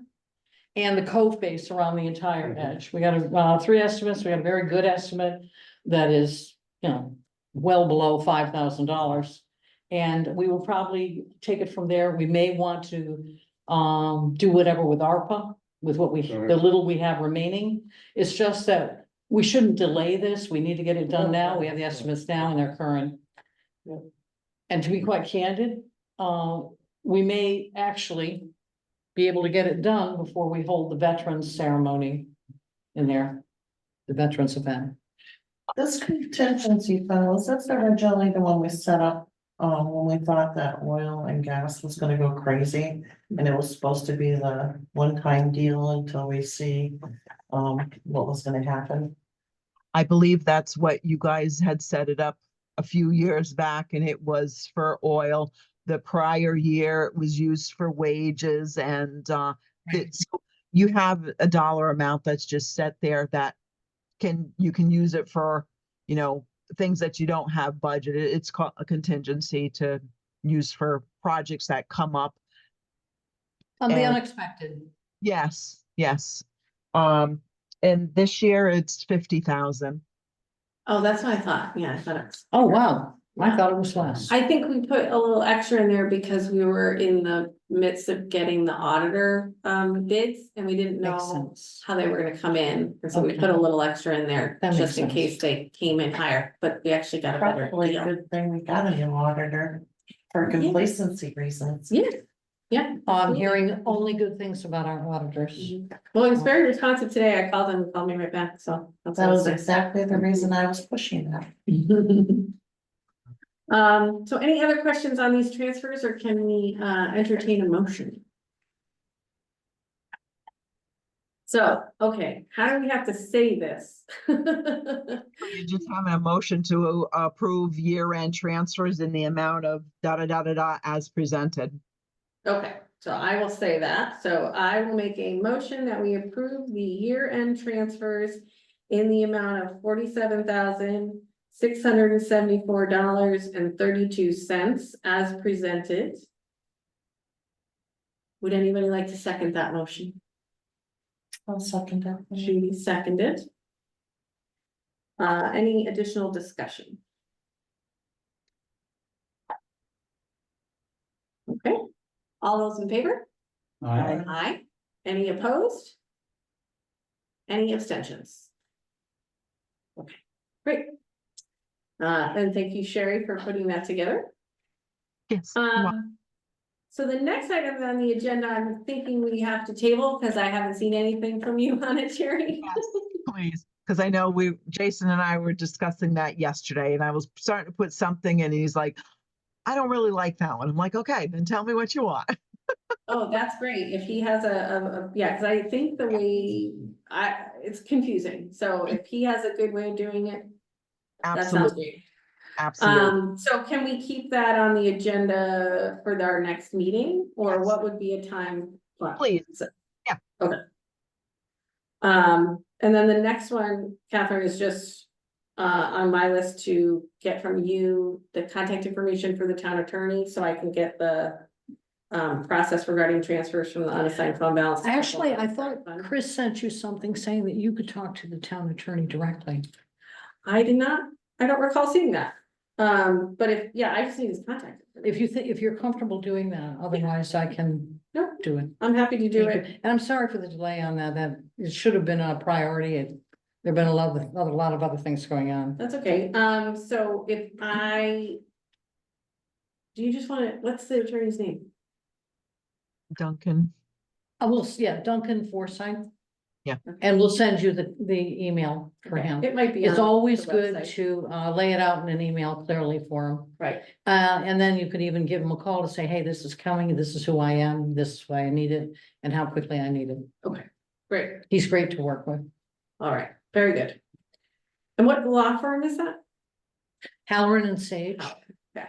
and the cove face around the entire Mhm. edge. We got three estimates. We got a very good estimate that is, well below $5,000. And we will probably take it from there. We may want to do whatever with ARPA, with what the little we have remaining. It's just that we shouldn't delay this. We need to get it done now. We have the estimates now and they're current. And to be quite candid, we may actually be able to get it done before we hold the veterans ceremony in there, the veterans event. This contingency fund, was this originally the one we set up, when we thought that oil and gas was gonna go crazy? And it was supposed to be the one-time deal until we see, what was gonna happen? I believe that's what you guys had set it up a few years back, and it was for oil. The prior year it was used for wages, and so you have a dollar amount that's just set there that you can use it for, things that you don't have budgeted. It's called a contingency to use for projects that come up. On the And- unexpected. Yes, yes. And this year it's 50,000. Oh, that's what I thought. Yeah, I thought it was. Oh, wow. I thought it was less. I think we put a little extra in there because we were in the midst of getting the auditor bids and we didn't Makes know sense. how they were gonna come in. And so we Okay. put a little extra in there That makes just in sense. case they came in higher, but we actually got a better Probably a deal. good thing we got a new auditor for complacency reasons. Yeah, yeah. I'm hearing only good things about our auditors. Well, he was very responsive today. I called him, he called me right back, so. that's That was nice. exactly the reason I was pushing that. So any other questions on these transfers or can we entertain a motion? So, okay, how do we have to say this? You're just having a motion to approve year-end transfers in the amount of as presented. Okay, so I will say that. So I will make a motion that we approve the year-end transfers in the amount of $47,674.32 as presented. Would anybody like to second that motion? I'll second that. Judy seconded. Any additional discussion? Okay, all those in favor? Aye. Aye. Any opposed? Any abstentions? Okay, great. And thank you, Sherry, for putting that together. Yes. you are. So the next item on the agenda, I'm thinking we have to table because I haven't seen anything from you on it, Sherry. Yes, please, because I know Jason and I were discussing that yesterday, and I was starting to put something in, and he's like, I don't really like that one. I'm like, okay, then tell me what you want. Oh, that's great. If he has yeah, because I think the way it's confusing. So if he has a good way of doing it, that sounds Absolutely, great. absolutely. So can we keep that on the agenda for our next meeting, or Yes. what would be a time? slot? Please. Yeah. Okay. And then the next one, Catherine, is just on my list to get from you the contact information for the town attorney, so I can get the process regarding transfers from the unassigned fund balance. Actually, I thought Chris sent you something saying that you could talk to the town attorney directly. I did not, I don't recall seeing that. But if, yeah, I just need his contact. If you're comfortable doing that, otherwise I can Nope. do it. I'm happy to do it. And I'm sorry for the delay on that, it should have been a priority. There've been a lot of other things going on. That's okay. So if do you just want to, what's the attorney's name? Duncan. I will, yeah, Duncan Forsythe. Yeah. And we'll send you the email for Okay, him. it might be. It's on always the good website. to lay it out in an email clearly for him. Right, And then you could even give him a call to say, hey, this is coming, this is who I am, this is why I need it, and how quickly I need it. great, He's great to work with. all right, very good. And what law firm is that? Halloran and Sage. Oh, okay.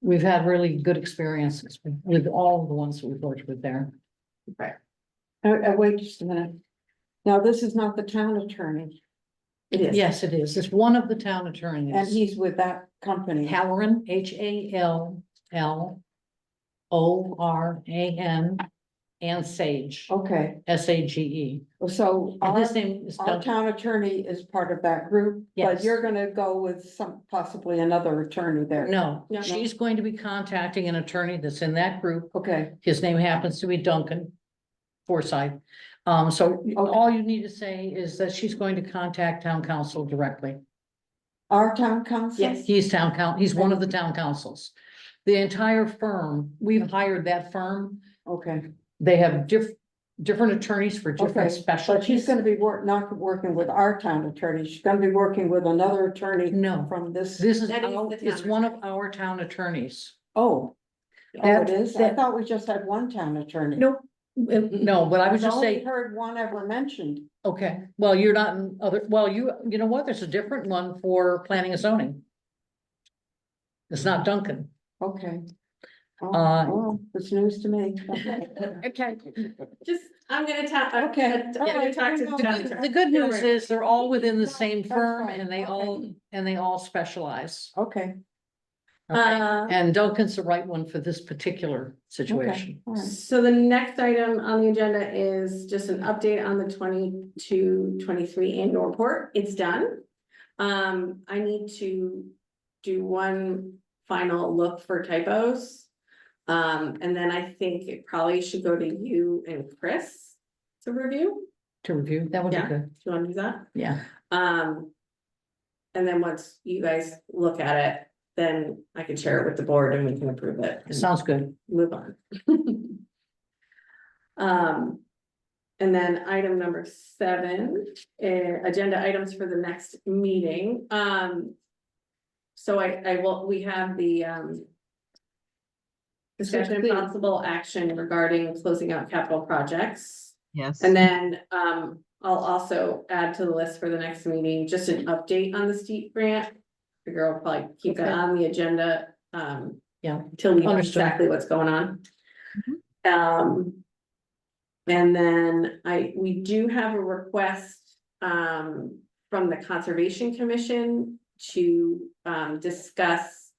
We've had really good experiences with all the ones that we've worked with there. Right, Wait just a minute. Now, this is not the town attorney, it is. Yes, it is. It's one of the town and attorneys. he's with that company. Halloran, HALLORAN. and Sage, Okay, SAGE. so And our, his name is our Duncan. town attorney is part of that group, but Yes. you're gonna go with some, possibly another attorney there. No, No. she's going to be contacting an attorney that's in that group. Okay, His name happens to be Duncan Forsythe. So all you need to say is that she's going to contact town council directly. our town council? Yes. He's one of the town councils. The entire firm, we've hired that firm. Okay, They have different attorneys for different okay, but she's specialties. gonna be not working with our town attorney, she's gonna be working with another attorney No, from this. this is, That is the it's town one of our town attorneys. Oh. Oh, That- it is? I that- thought we just had one town attorney. Nope, no, but I would I've just only say, heard one ever mentioned. okay, well, you're not in other, well, you know what, there's a different one for planning and zoning. It's not Duncan. Okay. Oh, Uh, well, it's news to me. Okay. Just, I'm gonna talk, Okay, I'm gonna talk to all the right. doctor. The good news is they're all within the same That's firm fine, and okay. they all specialize. Okay, Okay? Uh, And Duncan's the right one for this particular okay, situation. all right. So the next item on the agenda is just an update on the 22-23 annual report. It's done. I need to do one final look for typos. And then I think it probably should go to you and Chris to review. To review, that would be Yeah. good. Do you want to do that? Yeah. And then once you guys look at it, then I can share it with the board and we can approve it. and Sounds good. Move on. And then item number 7, agenda items for the next meeting. So we have the, discussion and possible action regarding closing out capital projects. Yes. And then, I'll also add to the list for the next meeting, just an update on the steep grant. Figure I'll probably keep that Okay. on the agenda, Yeah. till we know Understood. exactly what's going on. And then we do have a request, from the Conservation Commission to, discuss.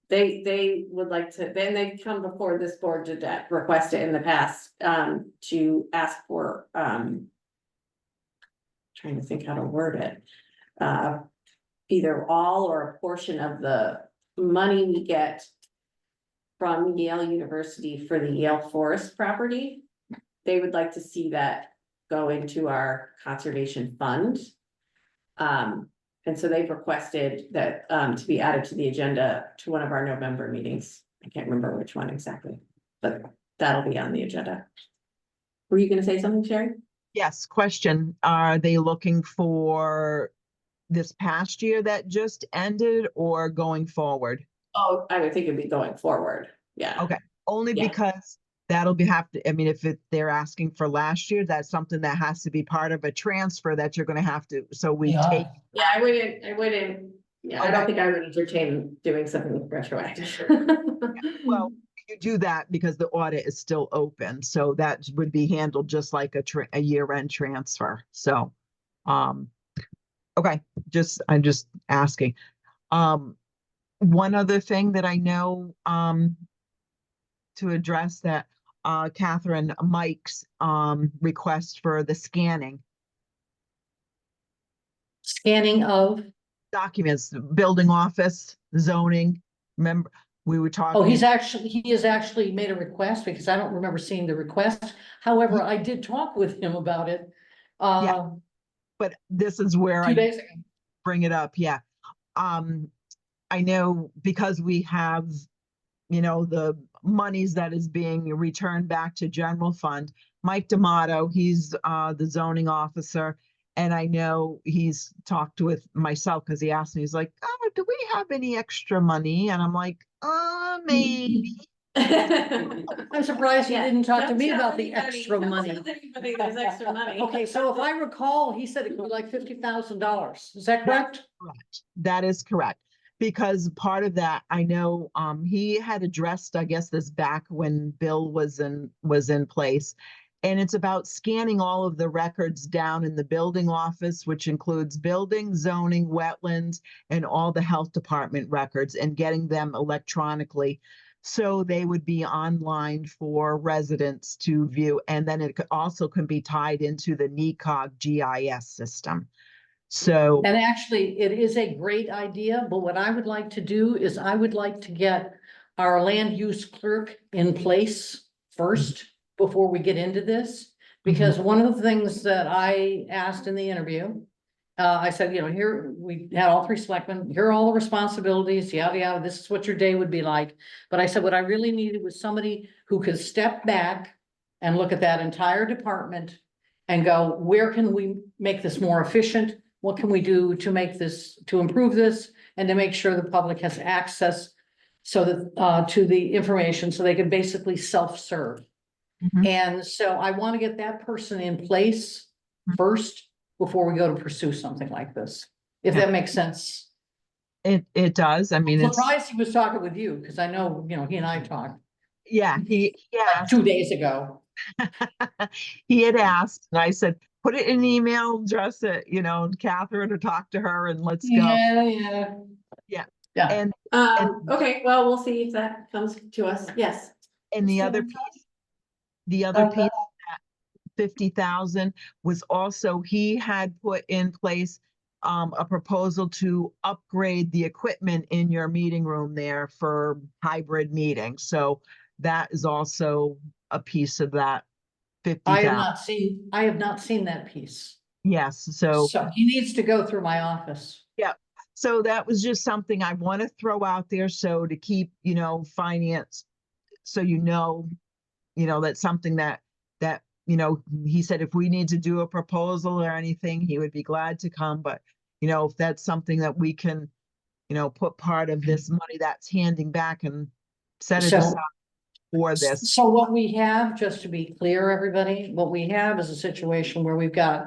They would like to, then they come before this board to request it in the past, to ask for, trying to think how to word it. Either all or a portion of the money we get from Yale University for the Yale Forest property. They would like to see that go into our conservation fund. And so they've requested that, to be added to the agenda to one of our November meetings. I can't remember which one exactly, but that'll be on the agenda. Were you gonna say something, Sherry? Yes, question. Are they looking for this past year that just ended or going forward? Oh, I would think it'd be going forward, yeah. Okay, only Yeah. because that'll I mean, if they're asking for last year, that's something that has to be part of a transfer that you're gonna have to, so we take. Yeah, I wouldn't, yeah, I don't Okay. think I would entertain doing something retroactive. Well, you do that because the audit is still open, so that would be handled just like a year-end transfer, so. Okay, I'm just asking. One other thing that I know, to address that, Catherine, Mike's, request for the scanning Scanning of, documents, building office, zoning, remember, we were talking. oh, he has actually made a request because I don't remember seeing the request. However, I did talk with him about it. But this is where 2 I days ago. bring it up, yeah. I know because we have, the monies that is being returned back to general fund. Mike D'Amato, he's the zoning officer, and I know he's talked with myself because he asked me, he's like, oh, do we have any extra money? And I'm like, maybe. I'm surprised he Yeah, didn't talk to don't me tell about the anybody, extra don't money. tell anybody there's extra money. Okay, so if I recall, he said it was like $50,000. Is that correct? Correct. That is correct. Because part of that, I know, he had addressed, I guess, this back when Bill was in place. And it's about scanning all of the records down in the building office, which includes building, zoning, wetlands, and all the health department records and getting them electronically So they would be online for residents to view, and then it also can be tied into the NECOG GIS system. So, And actually, it is a great idea, but what I would like to do is I would like to get our land use clerk in place first before we get into this. Because one of the things that I asked in the interview, I said, you know, here, we had all three selectmen, here are all the responsibilities, yada, yada, this is what your day would be like. But I said, what I really needed was somebody who could step back and look at that entire department and go, where can we make this more efficient? What can we do to make this, to improve this, and to make sure the public has access so that, to the information, so they can basically self-serve. Mhm. And so I want to get that person in place first before we go to pursue something like this, if Yeah. that makes sense. it does. I mean, it's, Surprised he was talking with you, because I know, you know, he and I talked yeah, he like asked, 2 days ago. he had asked, and I said, put it in an email, address it, Catherine, or talk to her and let's go. Yeah. Yeah. Yeah. And, Okay, well, we'll see if that comes to us. Yes. and the other piece, the other Okay. piece, 50,000 was also, he had put in place a proposal to upgrade the equipment in your meeting room there for hybrid meetings. So that is also a piece of that I have 50,000. not seen that piece. Yes, so So he needs to go through my office. yeah. So that was just something I want to throw out there. So to keep, finance, so that's something that he said if we need to do a proposal or anything, he would be glad to come. But if that's something that we can, put part of this money that's handing back and set it aside So, for this. so what we have, just to be clear, everybody, what we have is a situation where we've got,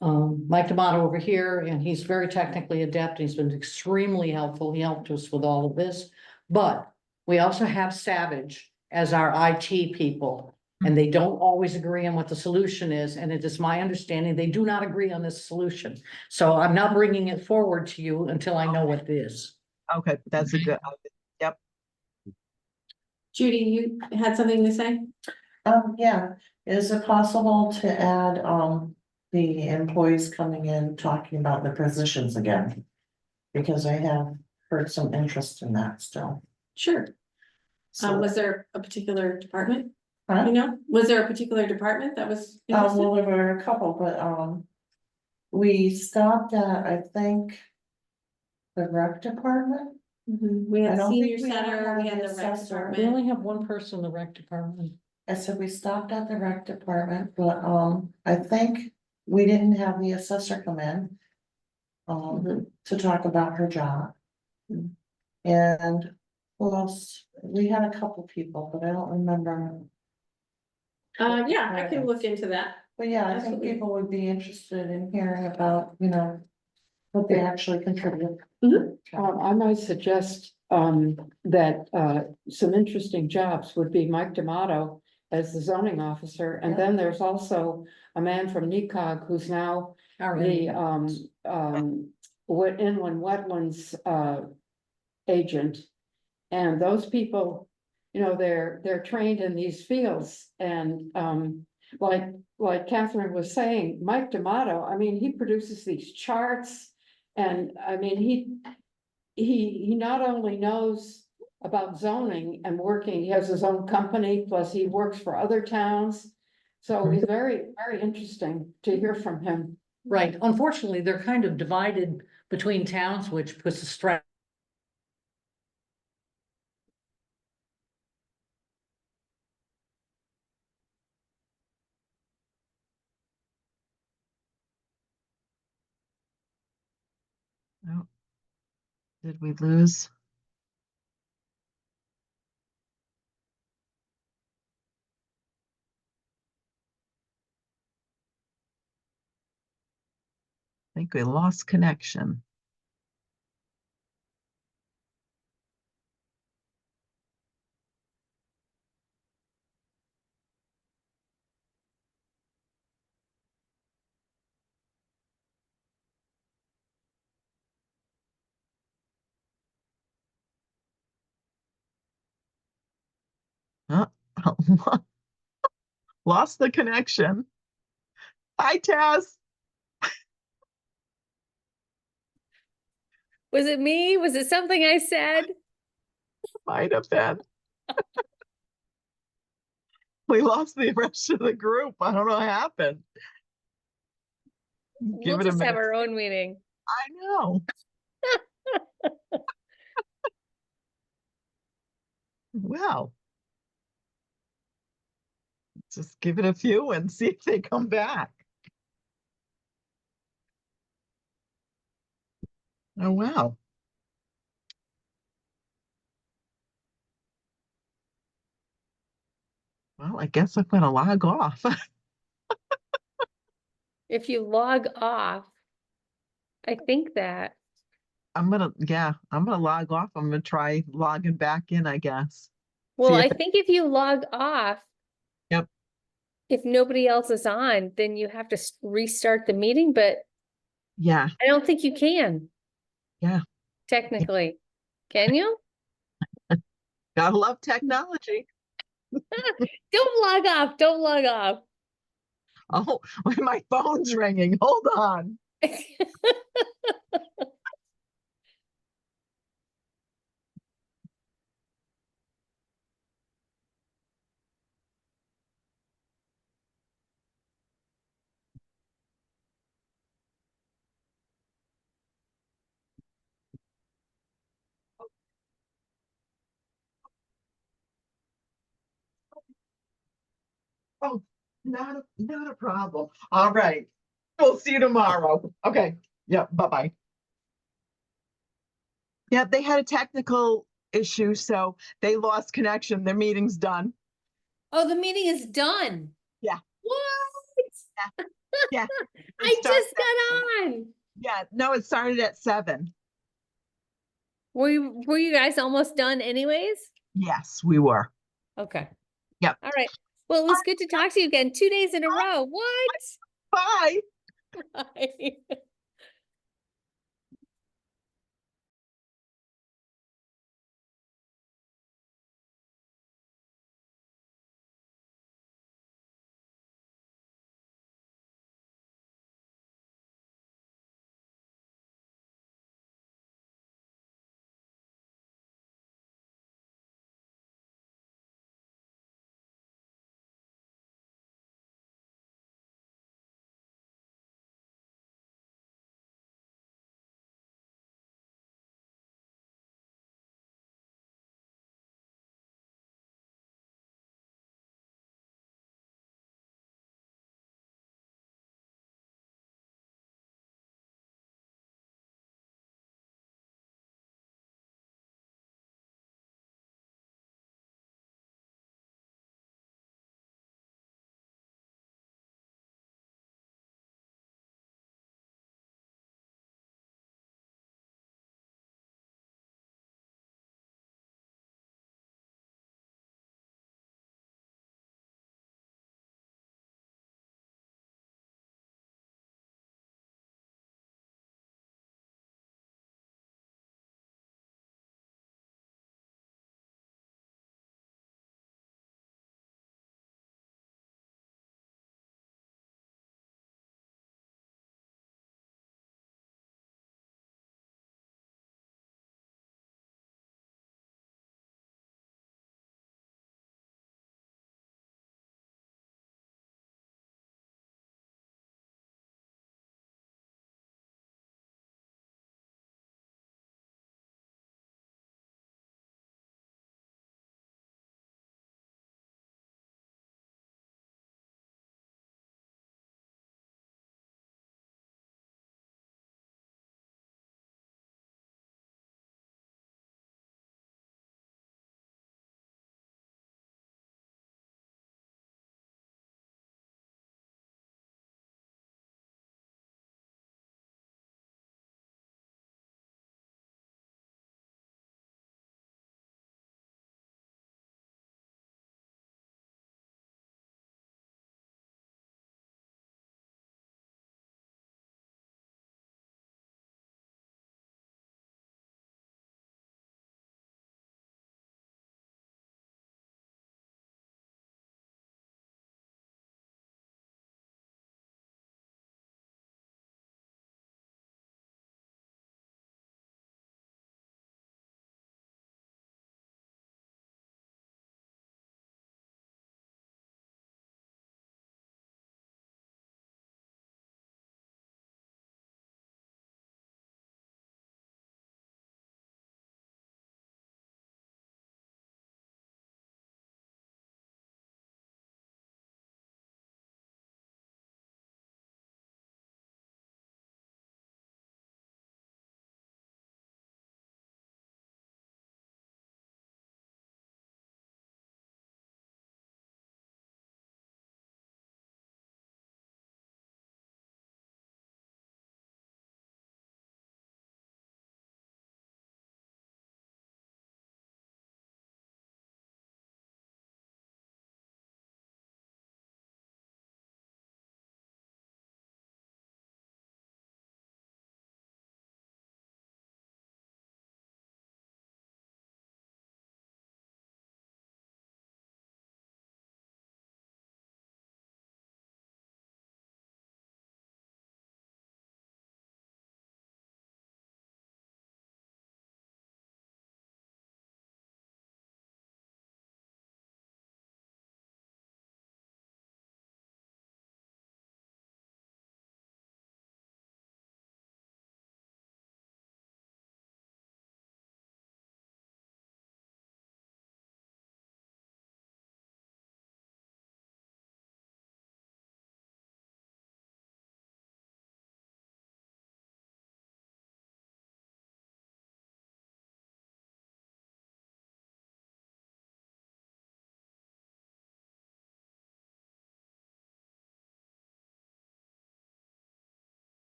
Mike D'Amato over here, and he's very technically adept. He's been extremely helpful. He helped us with all of this. But we also have Savage as our IT people, and they don't always agree on what the solution is. And it is my understanding they do not agree on this solution. So I'm not bringing it forward to you until I know what it is. Okay, that's a good. Yep. Judy, you had something to say? Yeah, is it possible to add, the employees coming in talking about the positions again? Because I have heard some interest in that still. Sure. So, Was there a particular department? huh? Was there a particular department that was Well, interested? there were a couple, but, we stopped at, I think, the rec department. We I had don't senior think we ever center, we had had the the rec assessor. We department. only have one person in the rec department. I said we stopped at the rec department, but, I think we didn't have the assessor come in. Mhm. To talk about her job. Mhm. And who else? We had a couple people, but I don't remember. Yeah, I can look into that. But yeah, I think Absolutely. people would be interested in hearing about, what they actually contribute. I might suggest, that, some interesting jobs would be Mike D'Amato as the zoning officer, and then there's also a man from NECOG who's now the, inland wetlands, agent. And those people, they're trained in these fields, and, like Catherine was saying, Mike D'Amato, I mean, he produces these charts. And I mean, he not only knows about zoning and working, he has his own company, plus he works for other towns. So he's very, very interesting to hear from him. Right. Unfortunately, they're kind of divided between towns, which puts a stress. Oh, did we lose? I think we lost connection. Uh, Lost the connection. Hi, Taz. Was it me? Was it something I said? Might have been. We lost the rest of the group. I don't know what happened. Give We'll it a just have minute. our own meeting. I know. Well. Just give it a few and see if they come back. Oh, wow. Well, I guess I'm gonna log off. If you log off, I think that, I'm gonna log off. I'm gonna try logging back in, I guess. well, See if I think if you log off. Yep. If nobody else is on, then you have to restart the meeting, but Yeah, I don't think you can. Yeah. Technically, can you? gotta love technology. Don't log off, don't log off. Oh, my phone's ringing. Hold on. Oh, not a problem. All right. We'll see you tomorrow. Okay. Yeah, bye-bye. Yeah, they had a technical issue, so they lost connection. Their meeting's done. Oh, the meeting is done. Yeah. What? Yeah. I just got on. Yeah, no, it started at 7. Were you guys almost done anyways? Yes, we were. Okay. Yep. All right. Well, it was good to talk to you again. 2 days in a row. What? Bye. Bye.